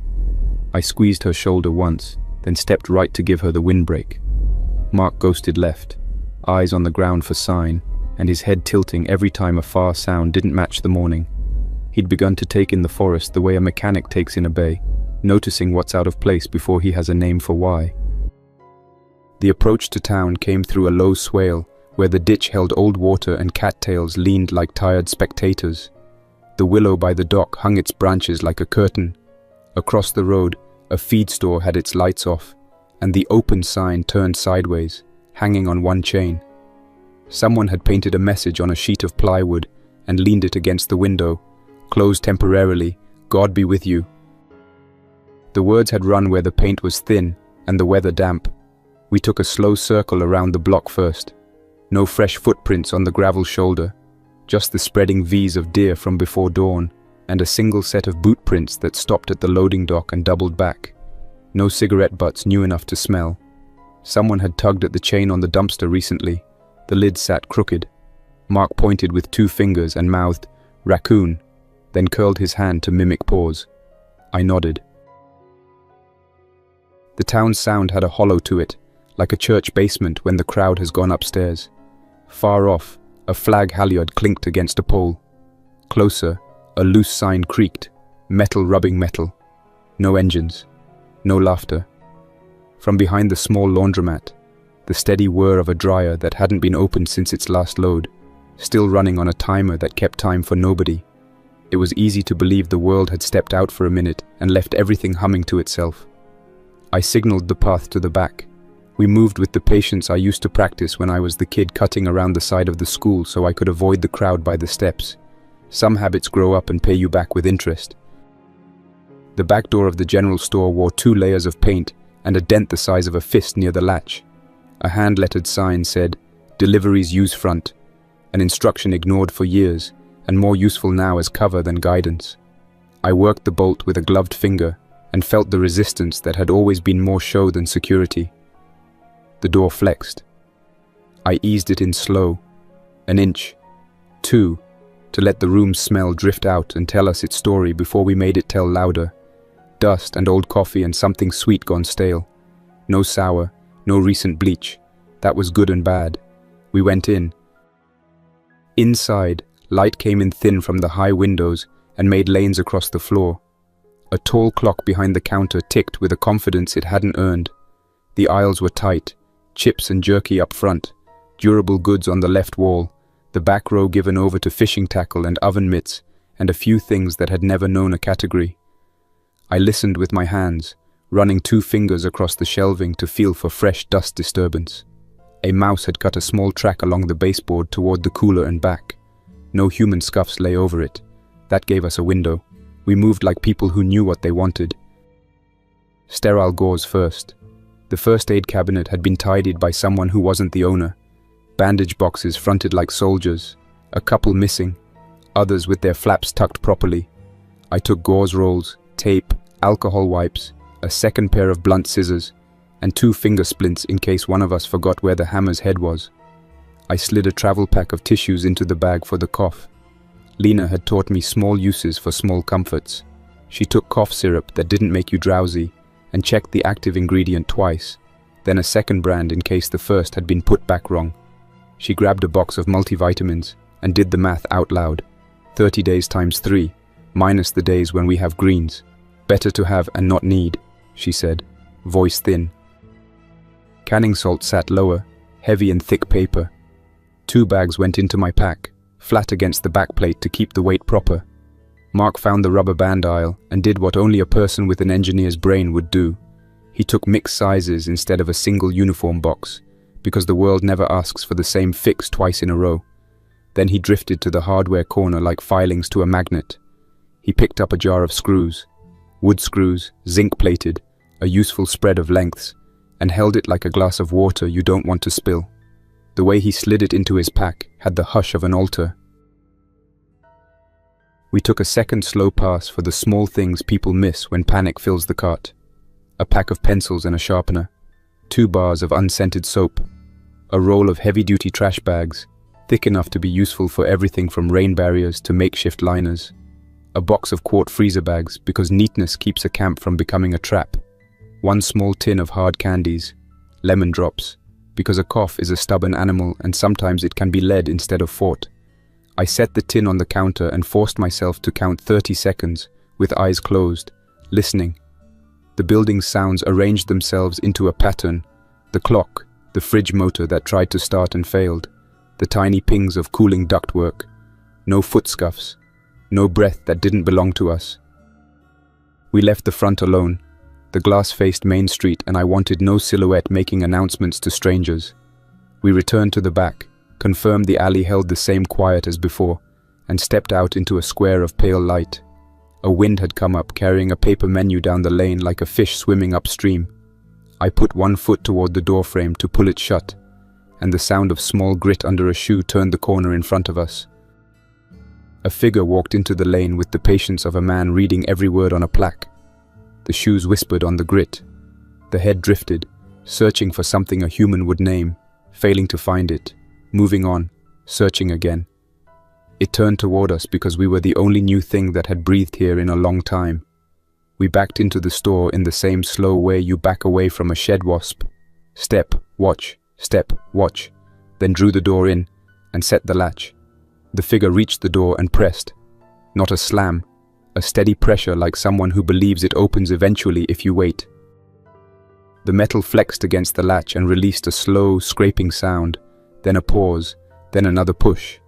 I squeezed her shoulder once, then stepped right to give her the windbreak. Mark ghosted left, eyes on the ground for sign, and his head tilting every time a far sound didn't match the morning. He'd begun to take in the forest the way a mechanic takes in a bay, noticing what's out of place before he has a name for why. The approach to town came through a low swale, where the ditch held old water and cattails leaned like tired spectators. The willow by the dock hung its branches like a curtain. Across the road, a feed store had its lights off, and the open sign turned sideways, hanging on one chain. Someone had painted a message on a sheet of plywood and leaned it against the window, closed temporarily, "God be with you." The words had run where the paint was thin and the weather damp. We took a slow circle around the block first. No fresh footprints on the gravel shoulder, just the spreading V's of deer from before dawn, and a single set of boot prints that stopped at the loading dock and doubled back. No cigarette butts new enough to smell. Someone had tugged at the chain on the dumpster recently. The lid sat crooked. Mark pointed with 2 fingers and mouthed, "Raccoon," then curled his hand to mimic pause. I nodded. The town's sound had a hollow to it, like a church basement when the crowd has gone upstairs. Far off, a flag halyard clinked against a pole. Closer, a loose sign creaked, metal rubbing metal. No engines. No laughter. From behind the small laundromat, the steady whir of a dryer that hadn't been opened since its last load, still running on a timer that kept time for nobody. It was easy to believe the world had stepped out for a minute and left everything humming to itself. I signaled the path to the back. We moved with the patience I used to practice when I was the kid cutting around the side of the school so I could avoid the crowd by the steps. Some habits grow up and pay you back with interest. The back door of the general store wore 2 layers of paint and a dent the size of a fist near the latch. A hand-lettered sign said, "Deliveries use front," an instruction ignored for years and more useful now as cover than guidance. I worked the bolt with a gloved finger and felt the resistance that had always been more show than security. The door flexed. I eased it in slow, 1 inch, 2, to let the room's smell drift out and tell us its story before we made it tell louder. Dust and old coffee and something sweet gone stale. No sour, no recent bleach. That was good and bad. We went in. Inside, light came in thin from the high windows and made lanes across the floor. A tall clock behind the counter ticked with a confidence it hadn't earned. The aisles were tight, chips and jerky up front, durable goods on the left wall, the back row given over to fishing tackle and oven mitts, and a few things that had never known a category. I listened with my hands, running 2 fingers across the shelving to feel for fresh dust disturbance. A mouse had cut a small track along the baseboard toward the cooler and back. No human scuffs lay over it. That gave us a window. We moved like people who knew what they wanted. Sterile gauze first. The first aid cabinet had been tidied by someone who wasn't the owner. Bandage boxes fronted like soldiers, a couple missing, others with their flaps tucked properly. I took gauze rolls, tape, alcohol wipes, a second pair of blunt scissors, and 2 finger splints in case one of us forgot where the hammer's head was. I slid a travel pack of tissues into the bag for the cough. Lena had taught me small uses for small comforts. She took cough syrup that didn't make you drowsy and checked the active ingredient twice, then a second brand in case the first had been put back wrong. She grabbed a box of multivitamins and did the math out loud. 30 days times 3, minus the days when we have greens. Better to have and not need, she said, voice thin. Canning salt sat lower, heavy and thick paper. 2 bags went into my pack, flat against the backplate to keep the weight proper. Mark found the rubber band aisle and did what only a person with an engineer's brain would do. He took mixed sizes instead of a single uniform box, because the world never asks for the same fix twice in a row. Then he drifted to the hardware corner like filings to a magnet. He picked up a jar of screws, wood screws, zinc-plated, a useful spread of lengths, and held it like a glass of water you don't want to spill. The way he slid it into his pack had the hush of an altar. We took a second slow pass for the small things people miss when panic fills the cart. A pack of pencils and a sharpener, 2 bars of unscented soap, a roll of heavy-duty trash bags, thick enough to be useful for everything from rain barriers to makeshift liners, a box of quart freezer bags because neatness keeps a camp from becoming a trap, 1 small tin of hard candies, lemon drops, because a cough is a stubborn animal and sometimes it can be led instead of fought. I set the tin on the counter and forced myself to count 30 seconds, with eyes closed, listening. The building's sounds arranged themselves into a pattern: the clock, the fridge motor that tried to start and failed, the tiny pings of cooling ductwork, no foot scuffs, no breath that didn't belong to us. We left the front alone. The glass faced Main Street and I wanted no silhouette making announcements to strangers. We returned to the back, confirmed the alley held the same quiet as before, and stepped out into a square of pale light. A wind had come up, carrying a paper menu down the lane like a fish swimming upstream. I put 1 foot toward the doorframe to pull it shut, and the sound of small grit under a shoe turned the corner in front of us. A figure walked into the lane with the patience of a man reading every word on a plaque. The shoes whispered on the grit. The head drifted, searching for something a human would name, failing to find it, moving on, searching again. It turned toward us because we were the only new thing that had breathed here in a long time. We backed into the store in the same slow way you back away from a shed wasp. Step, watch, then drew the door in and set the latch. The figure reached the door and pressed. Not a slam, a steady pressure like someone who believes it opens eventually if you wait. The metal flexed against the latch and released a slow, scraping sound, then a pause, then another push.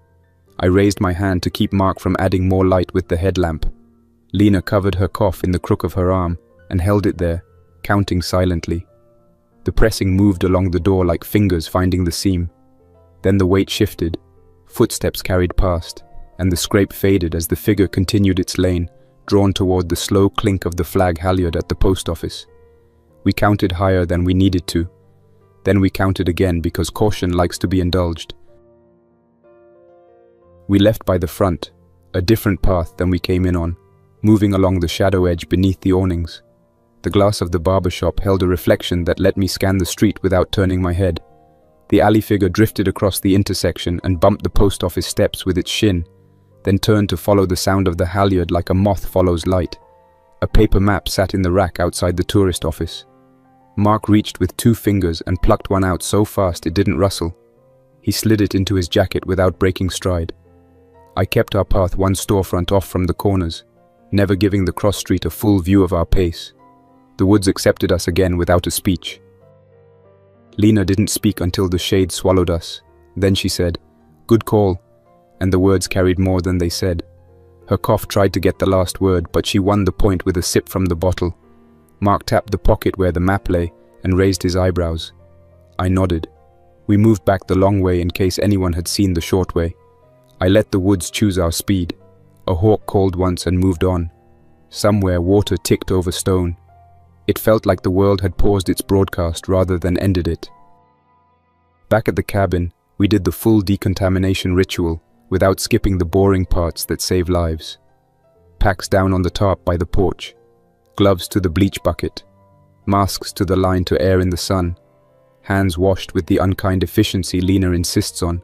I raised my hand to keep Mark from adding more light with the headlamp. Lena covered her cough in the crook of her arm and held it there, counting silently. The pressing moved along the door like fingers finding the seam. Then the weight shifted, footsteps carried past, and the scrape faded as the figure continued its lane, drawn toward the slow clink of the flag halyard at the post office. We counted higher than we needed to. Then we counted again because caution likes to be indulged. We left by the front, a different path than we came in on, moving along the shadow edge beneath the awnings. The glass of the barber shop held a reflection that let me scan the street without turning my head. The alley figure drifted across the intersection and bumped the post office steps with its shin, then turned to follow the sound of the halyard like a moth follows light. A paper map sat in the rack outside the tourist office. Mark reached with 2 fingers and plucked one out so fast it didn't rustle. He slid it into his jacket without breaking stride. I kept our path 1 storefront off from the corners, never giving the cross street a full view of our pace. The woods accepted us again without a speech. Lena didn't speak until the shade swallowed us. Then she said, "Good call," and the words carried more than they said. Her cough tried to get the last word, but she won the point with a sip from the bottle. Mark tapped the pocket where the map lay and raised his eyebrows. I nodded. We moved back the long way in case anyone had seen the short way. I let the woods choose our speed. A hawk called once and moved on. Somewhere water ticked over stone. It felt like the world had paused its broadcast rather than ended it. Back at the cabin, we did the full decontamination ritual without skipping the boring parts that save lives. Packs down on the tarp by the porch, gloves to the bleach bucket, masks to the line to air in the sun, hands washed with the unkind efficiency Lena insists on,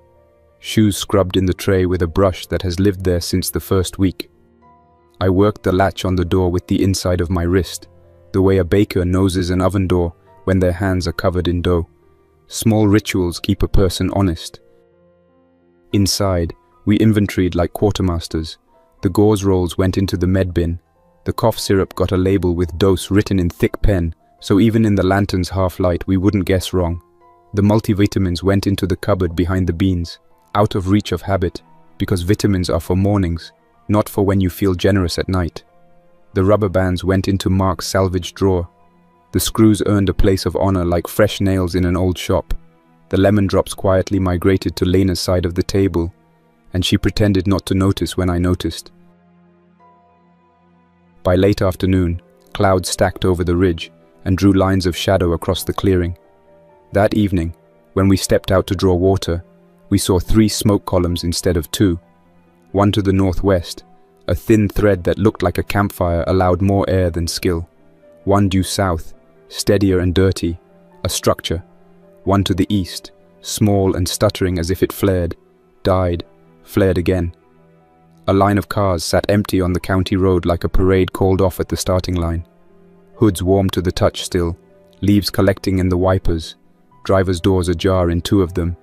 shoes scrubbed in the tray with a brush that has lived there since the first week. I worked the latch on the door with the inside of my wrist, the way a baker noses an oven door when their hands are covered in dough. Small rituals keep a person honest. Inside, we inventoried like quartermasters. The gauze rolls went into the med bin. The cough syrup got a label with dose written in thick pen, so even in the lantern's half-light we wouldn't guess wrong. The multivitamins went into the cupboard behind the beans, out of reach of habit, because vitamins are for mornings, not for when you feel generous at night. The rubber bands went into Mark's salvage drawer. The screws earned a place of honor like fresh nails in an old shop. The lemon drops quietly migrated to Lena's side of the table, and she pretended not to notice when I noticed. By late afternoon, clouds stacked over the ridge and drew lines of shadow across the clearing. That evening, when we stepped out to draw water, we saw 3 smoke columns instead of 2. One to the northwest, A thin thread that looked like a campfire allowed more air than skill. One due south, steadier and dirty, a structure. One to the east, small and stuttering as if it flared, died, flared again. A line of cars sat empty on the county road like a parade called off at the starting line. Hoods warm to the touch still, leaves collecting in the wipers, drivers' doors ajar in two of them.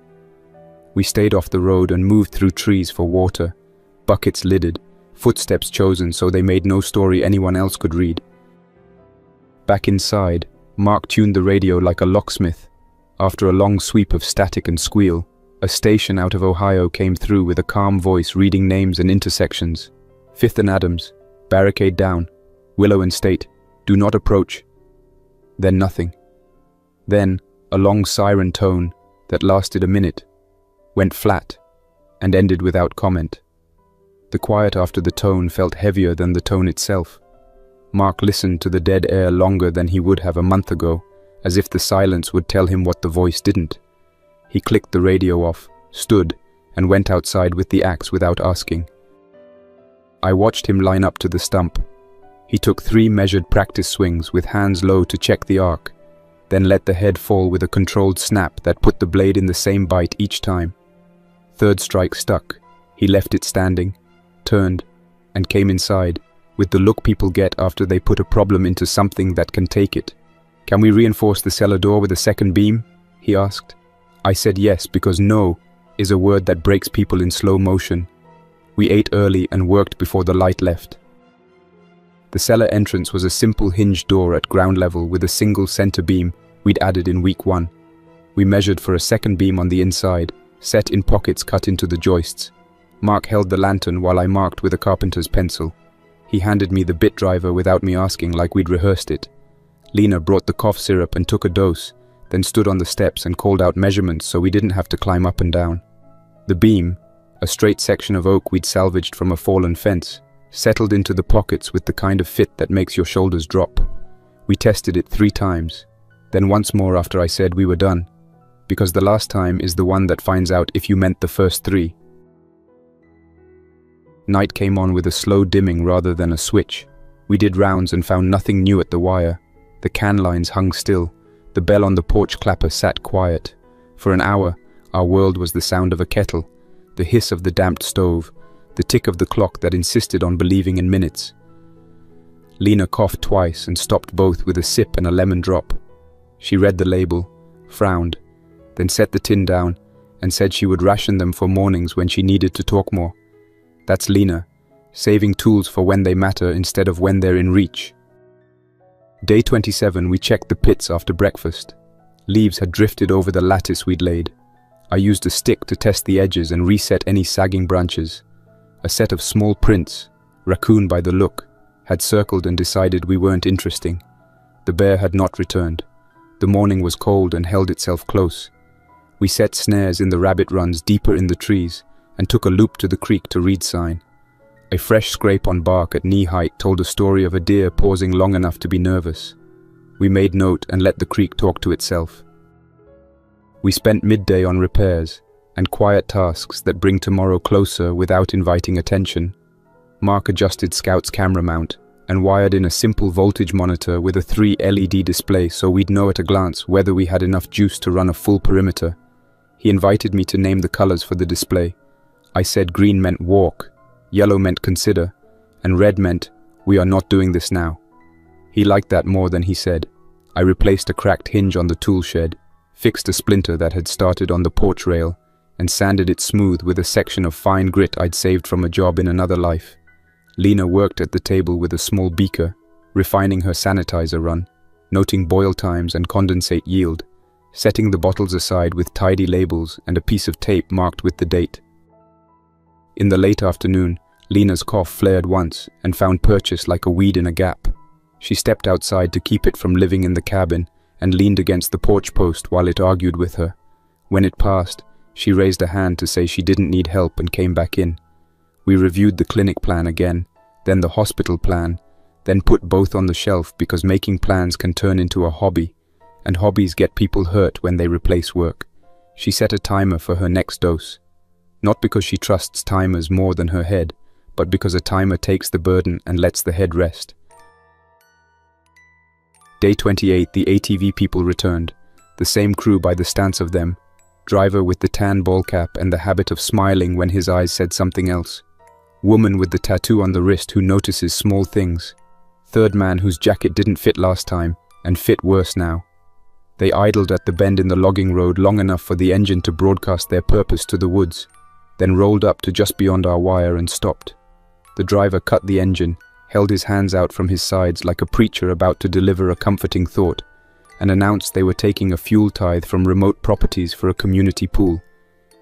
We stayed off the road and moved through trees for water, buckets lidded, footsteps chosen so they made no story anyone else could read. Back inside, Mark tuned the radio like a locksmith. After a long sweep of static and squeal, a station out of Ohio came through with a calm voice reading names and intersections. 5th and Adams, barricade down, Willow and State, do not approach. Then nothing. Then a long siren tone that lasted a minute, went flat, and ended without comment. The quiet after the tone felt heavier than the tone itself. Mark listened to the dead air longer than he would have a month ago, as if the silence would tell him what the voice didn't. He clicked the radio off, stood, and went outside with the axe without asking. I watched him line up to the stump. He took 3 measured practice swings with hands low to check the arc, then let the head fall with a controlled snap that put the blade in the same bite each time. 3rd strike stuck. He left it standing, turned, and came inside, with the look people get after they put a problem into something that can take it. "Can we reinforce the cellar door with a 2nd beam?" he asked. I said yes, because no is a word that breaks people in slow motion. We ate early and worked before the light left. The cellar entrance was a simple hinged door at ground level with a single center beam we'd added in week 1. We measured for a 2nd beam on the inside, set in pockets cut into the joists. Mark held the lantern while I marked with a carpenter's pencil. He handed me the bit driver without me asking, like we'd rehearsed it. Lena brought the cough syrup and took a dose, then stood on the steps and called out measurements so we didn't have to climb up and down. The beam, a straight section of oak we'd salvaged from a fallen fence, settled into the pockets with the kind of fit that makes your shoulders drop. We tested it 3 times, then once more after I said we were done, because the last time is the one that finds out if you meant the first 3. Night came on with a slow dimming rather than a switch. We did rounds and found nothing new at the wire. The can lines hung still. The bell on the porch clapper sat quiet. For an hour, our world was the sound of a kettle, the hiss of the damped stove, the tick of the clock that insisted on believing in minutes. Lena coughed twice and stopped both with a sip and a lemon drop. She read the label, frowned, then set the tin down and said she would ration them for mornings when she needed to talk more. That's Lena, saving tools for when they matter instead of when they're in reach. Day 27, we checked the pits after breakfast. Leaves had drifted over the lattice we'd laid. I used a stick to test the edges and reset any sagging branches. A set of small prints, raccoon by the look, had circled and decided we weren't interesting. The bear had not returned. The morning was cold and held itself close. We set snares in the rabbit runs deeper in the trees and took a loop to the creek to read sign. A fresh scrape on bark at knee height told a story of a deer pausing long enough to be nervous. We made note and let the creek talk to itself. We spent midday on repairs and quiet tasks that bring tomorrow closer without inviting attention. Mark adjusted Scout's camera mount and wired in a simple voltage monitor with a 3 LED display so we'd know at a glance whether we had enough juice to run a full perimeter. He invited me to name the colors for the display. I said green meant walk, yellow meant consider, and red meant we are not doing this now. He liked that more than he said. I replaced a cracked hinge on the tool shed, fixed a splinter that had started on the porch rail, and sanded it smooth with a section of fine grit I'd saved from a job in another life. Lena worked at the table with a small beaker, refining her sanitizer run, noting boil times and condensate yield, setting the bottles aside with tidy labels and a piece of tape marked with the date. In the late afternoon, Lena's cough flared once and found purchase like a weed in a gap. She stepped outside to keep it from living in the cabin and leaned against the porch post while it argued with her. When it passed, she raised a hand to say she didn't need help and came back in. We reviewed the clinic plan again, then the hospital plan, then put both on the shelf because making plans can turn into a hobby, and hobbies get people hurt when they replace work. She set a timer for her next dose. Not because she trusts timers more than her head, but because a timer takes the burden and lets the head rest. Day 28, the ATV people returned, the same crew by the stance of them, driver with the tan ball cap and the habit of smiling when his eyes said something else, woman with the tattoo on the wrist who notices small things, third man whose jacket didn't fit last time and fit worse now. They idled at the bend in the logging road long enough for the engine to broadcast their purpose to the woods, then rolled up to just beyond our wire and stopped. The driver cut the engine, held his hands out from his sides like a preacher about to deliver a comforting thought, and announced they were taking a fuel tithe from remote properties for a community pool.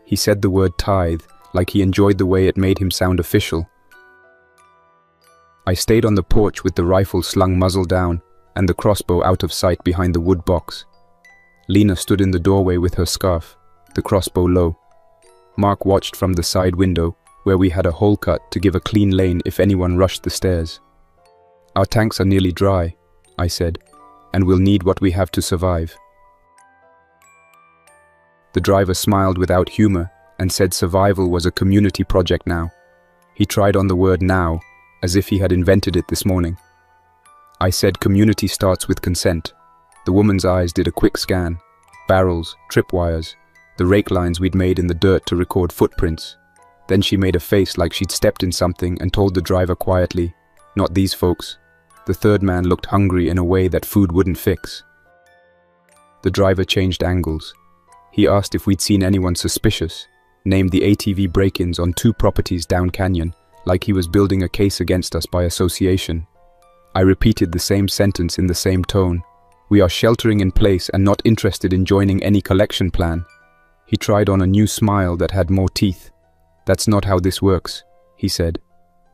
He said the word tithe like he enjoyed the way it made him sound official. I stayed on the porch with the rifle slung muzzle down and the crossbow out of sight behind the wood box. Lena stood in the doorway with her scarf, the crossbow low. Mark watched from the side window, where we had a hole cut to give a clean lane if anyone rushed the stairs. Our tanks are nearly dry, I said, and we'll need what we have to survive. The driver smiled without humor and said survival was a community project now. He tried on the word now, as if he had invented it this morning. I said community starts with consent. The woman's eyes did a quick scan. Barrels, tripwires, the rake lines we'd made in the dirt to record footprints. Then she made a face like she'd stepped in something and told the driver quietly, "Not these folks." The third man looked hungry in a way that food wouldn't fix. The driver changed angles. He asked if we'd seen anyone suspicious, named the ATV break-ins on 2 properties down canyon, like he was building a case against us by association. I repeated the same sentence in the same tone. We are sheltering in place and not interested in joining any collection plan. He tried on a new smile that had more teeth. That's not how this works, he said.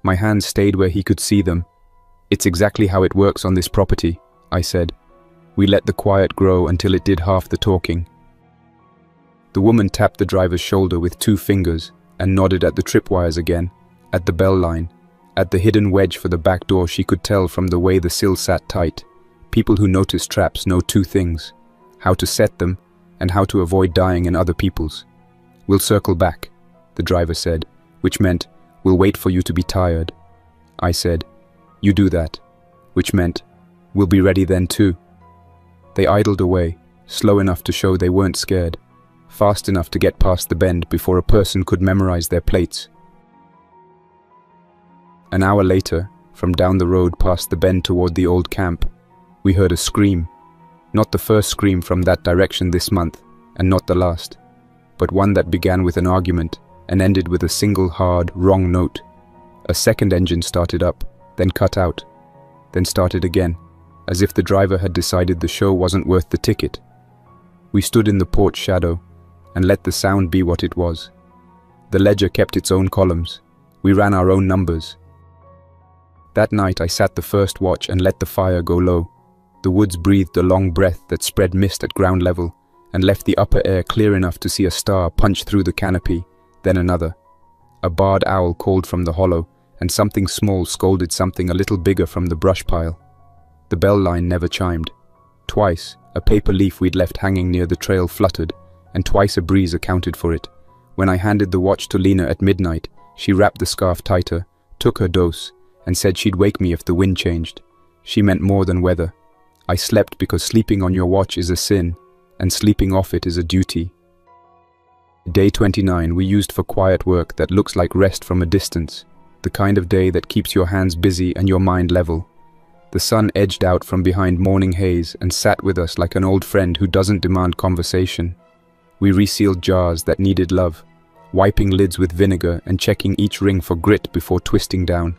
My hands stayed where he could see them. It's exactly how it works on this property, I said. We let the quiet grow until it did half the talking. The woman tapped the driver's shoulder with 2 fingers and nodded at the tripwires again, at the bell line, at the hidden wedge for the back door. She could tell from the way the sill sat tight. People who notice traps know 2 things, how to set them and how to avoid dying in other people's. We'll circle back, the driver said, which meant we'll wait for you to be tired. I said, you do that, which meant we'll be ready then too. They idled away, slow enough to show they weren't scared, fast enough to get past the bend before a person could memorize their plates. An hour later, from down the road past the bend toward the old camp, we heard a scream. Not the first scream from that direction this month, and not the last, but one that began with an argument and ended with a single hard, wrong note. A second engine started up, then cut out, then started again, as if the driver had decided the show wasn't worth the ticket. We stood in the porch shadow and let the sound be what it was. The ledger kept its own columns. We ran our own numbers. That night I sat the first watch and let the fire go low. The woods breathed a long breath that spread mist at ground level and left the upper air clear enough to see a star punch through the canopy, then another. A barred owl called from the hollow, and something small scolded something a little bigger from the brush pile. The bell line never chimed. Twice, a paper leaf we'd left hanging near the trail fluttered, and twice a breeze accounted for it. When I handed the watch to Lena at midnight, she wrapped the scarf tighter, took her dose, and said she'd wake me if the wind changed. She meant more than weather. I slept because sleeping on your watch is a sin, and sleeping off it is a duty. Day 29 we used for quiet work that looks like rest from a distance, the kind of day that keeps your hands busy and your mind level. The sun edged out from behind morning haze and sat with us like an old friend who doesn't demand conversation. We resealed jars that needed love, wiping lids with vinegar and checking each ring for grit before twisting down.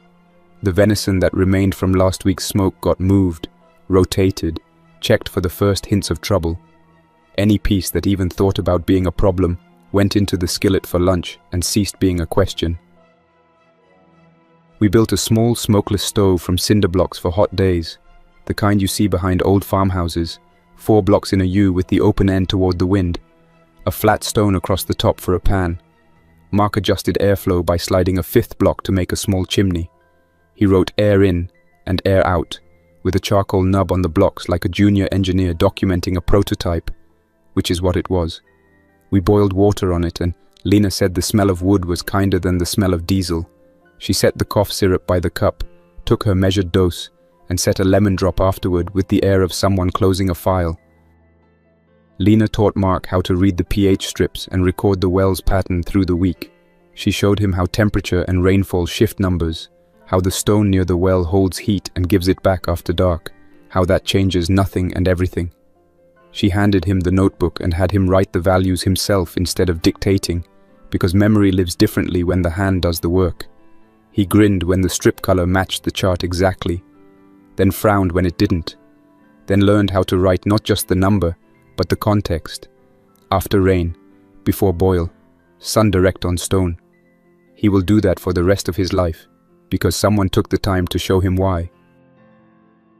The venison that remained from last week's smoke got moved, rotated, checked for the first hints of trouble. Any piece that even thought about being a problem went into the skillet for lunch and ceased being a question. We built a small smokeless stove from cinder blocks for hot days, the kind you see behind old farmhouses, 4 blocks in a U with the open end toward the wind, a flat stone across the top for a pan. Mark adjusted airflow by sliding a 5th block to make a small chimney. He wrote air in and air out, with a charcoal nub on the blocks like a junior engineer documenting a prototype, which is what it was. We boiled water on it and Lena said the smell of wood was kinder than the smell of diesel. She set the cough syrup by the cup, took her measured dose, and set a lemon drop afterward with the air of someone closing a file. Lena taught Mark how to read the pH strips and record the well's pattern through the week. She showed him how temperature and rainfall shift numbers, how the stone near the well holds heat and gives it back after dark, how that changes nothing and everything. She handed him the notebook and had him write the values himself instead of dictating, because memory lives differently when the hand does the work. He grinned when the strip color matched the chart exactly, then frowned when it didn't, then learned how to write not just the number, but the context. After rain, before boil, sun direct on stone. He will do that for the rest of his life, because someone took the time to show him why.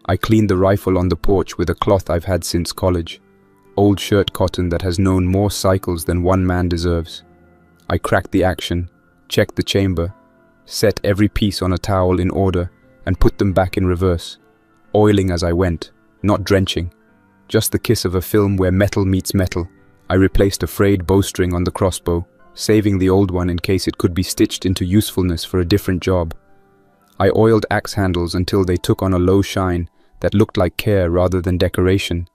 I cleaned the rifle on the porch with a cloth I've had since college, old shirt cotton that has known more cycles than one man deserves. I cracked the action, checked the chamber, set every piece on a towel in order, and put them back in reverse, oiling as I went, not drenching. Just the kiss of a film where metal meets metal. I replaced a frayed bowstring on the crossbow, saving the old one in case it could be stitched into usefulness for a different job. I oiled axe handles until they took on a low shine that looked like care rather than decoration.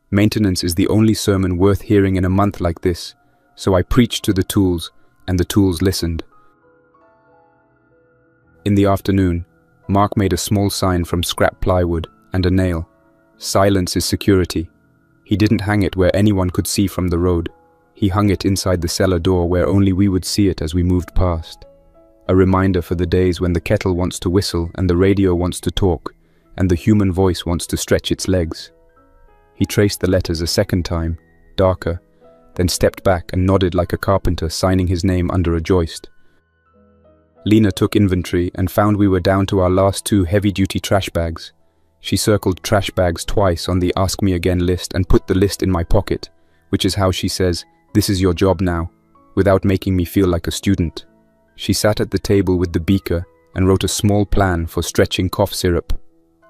Maintenance is the only sermon worth hearing in a month like this, so I preached to the tools, and the tools listened. In the afternoon, Mark made a small sign from scrap plywood and a nail. Silence is security. He didn't hang it where anyone could see from the road. He hung it inside the cellar door where only we would see it as we moved past. A reminder for the days when the kettle wants to whistle and the radio wants to talk, and the human voice wants to stretch its legs. He traced the letters a second time, darker, then stepped back and nodded like a carpenter signing his name under a joist. Lena took inventory and found we were down to our last 2 heavy-duty trash bags. She circled trash bags twice on the Ask Me Again list and put the list in my pocket, which is how she says, "This is your job now," without making me feel like a student. She sat at the table with the beaker and wrote a small plan for stretching cough syrup,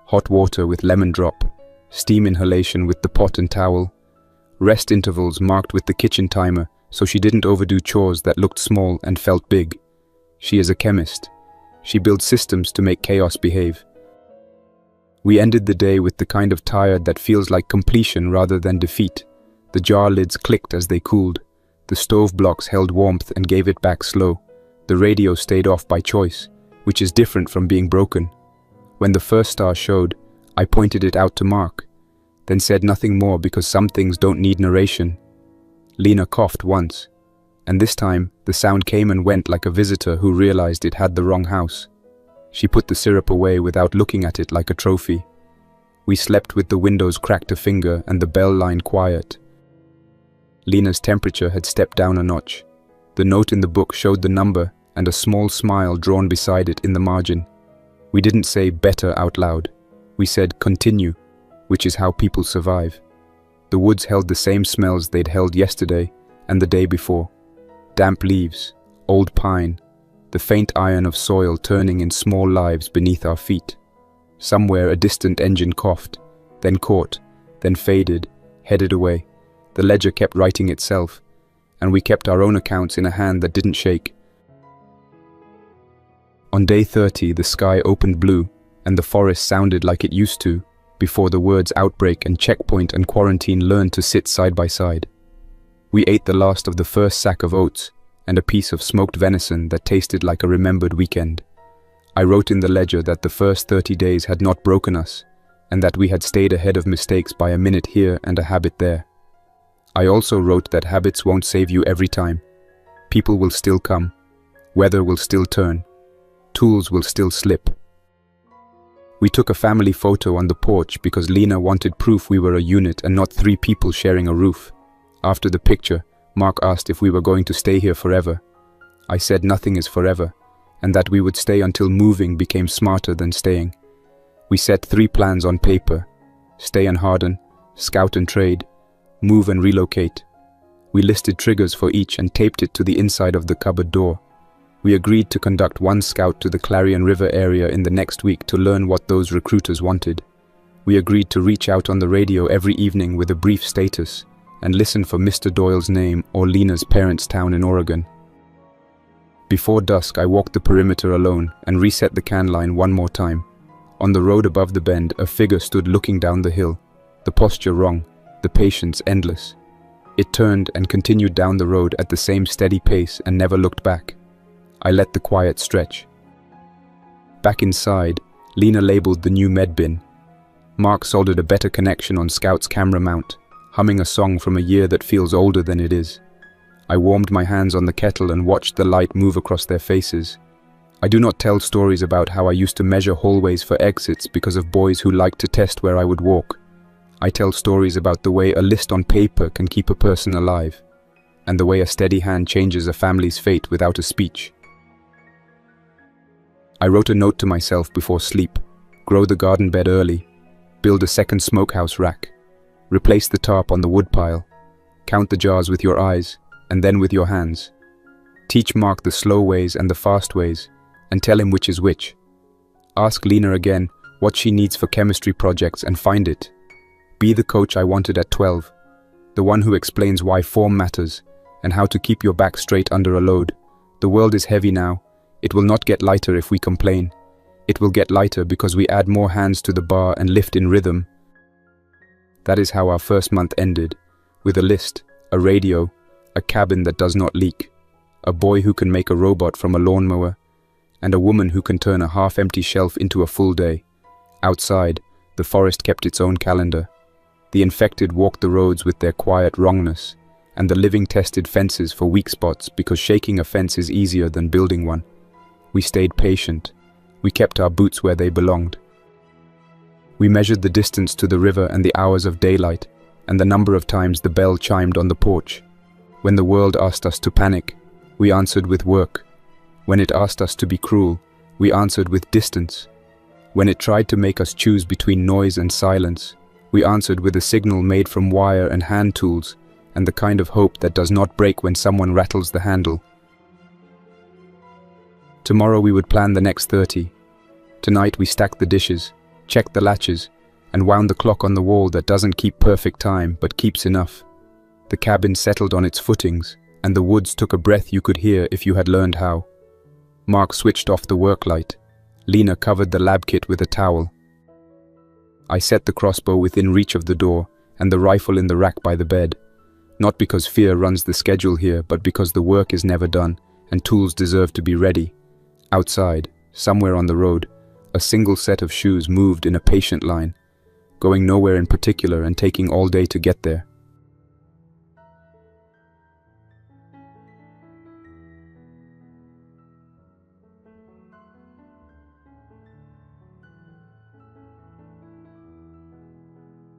hot water with lemon drop, steam inhalation with the pot and towel, rest intervals marked with the kitchen timer so she didn't overdo chores that looked small and felt big. She is a chemist. She builds systems to make chaos behave. We ended the day with the kind of tired that feels like completion rather than defeat. The jar lids clicked as they cooled. The stove blocks held warmth and gave it back slow. The radio stayed off by choice, which is different from being broken. When the first star showed, I pointed it out to Mark, then said nothing more because some things don't need narration. Lena coughed once, and this time the sound came and went like a visitor who realized it had the wrong house. She put the syrup away without looking at it like a trophy. We slept with the windows cracked a finger and the bell line quiet. Lena's temperature had stepped down a notch. The note in the book showed the number and a small smile drawn beside it in the margin. We didn't say better out loud. We said continue, which is how people survive. The woods held the same smells they'd held yesterday and the day before. Damp leaves, old pine, the faint iron of soil turning in small lives beneath our feet. Somewhere a distant engine coughed, then caught, then faded, headed away. The ledger kept writing itself, and we kept our own accounts in a hand that didn't shake. On day 30, the sky opened blue, and the forest sounded like it used to, before the words outbreak and checkpoint and quarantine learned to sit side by side. We ate the last of the first sack of oats, and a piece of smoked venison that tasted like a remembered weekend. I wrote in the ledger that the first 30 days had not broken us, and that we had stayed ahead of mistakes by a minute here and a habit there. I also wrote that habits won't save you every time. People will still come. Weather will still turn. Tools will still slip. We took a family photo on the porch because Lena wanted proof we were a unit and not 3 people sharing a roof. After the picture, Mark asked if we were going to stay here forever. I said nothing is forever, and that we would stay until moving became smarter than staying. We set 3 plans on paper: stay and harden, scout and trade, move and relocate. We listed triggers for each and taped it to the inside of the cupboard door. We agreed to conduct 1 scout to the Clarion River area in the next week to learn what those recruiters wanted. We agreed to reach out on the radio every evening with a brief status and listen for Mr. Doyle's name or Lena's parents' town in Oregon. Before dusk, I walked the perimeter alone and reset the can line one more time. On the road above the bend, a figure stood looking down the hill, the posture wrong, the patience endless. It turned and continued down the road at the same steady pace and never looked back. I let the quiet stretch. Back inside, Lena labeled the new med bin. Mark soldered a better connection on Scout's camera mount, humming a song from a year that feels older than it is. I warmed my hands on the kettle and watched the light move across their faces. I do not tell stories about how I used to measure hallways for exits because of boys who liked to test where I would walk. I tell stories about the way a list on paper can keep a person alive, and the way a steady hand changes a family's fate without a speech. I wrote a note to myself before sleep: grow the garden bed early, build a second smokehouse rack, replace the tarp on the woodpile, count the jars with your eyes, and then with your hands. Teach Mark the slow ways and the fast ways, and tell him which is which. Ask Lena again what she needs for chemistry projects and find it. Be the coach I wanted at 12, the one who explains why form matters and how to keep your back straight under a load. The world is heavy now. It will not get lighter if we complain. It will get lighter because we add more hands to the bar and lift in rhythm. That is how our first month ended, with a list, a radio, a cabin that does not leak, a boy who can make a robot from a lawnmower, and a woman who can turn a half-empty shelf into a full day. Outside, the forest kept its own calendar. The infected walked the roads with their quiet wrongness, and the living tested fences for weak spots because shaking a fence is easier than building one. We stayed patient. We kept our boots where they belonged. We measured the distance to the river and the hours of daylight, and the number of times the bell chimed on the porch. When the world asked us to panic, we answered with work. When it asked us to be cruel, we answered with distance. When it tried to make us choose between noise and silence, we answered with a signal made from wire and hand tools, and the kind of hope that does not break when someone rattles the handle. Tomorrow we would plan the next 30. Tonight we stacked the dishes, checked the latches, and wound the clock on the wall that doesn't keep perfect time but keeps enough. The cabin settled on its footings, and the woods took a breath you could hear if you had learned how. Mark switched off the work light. Lena covered the lab kit with a towel. I set the crossbow within reach of the door and the rifle in the rack by the bed. Not because fear runs the schedule here, but because the work is never done and tools deserve to be ready. Outside, somewhere on the road, a single set of shoes moved in a patient line, going nowhere in particular and taking all day to get there.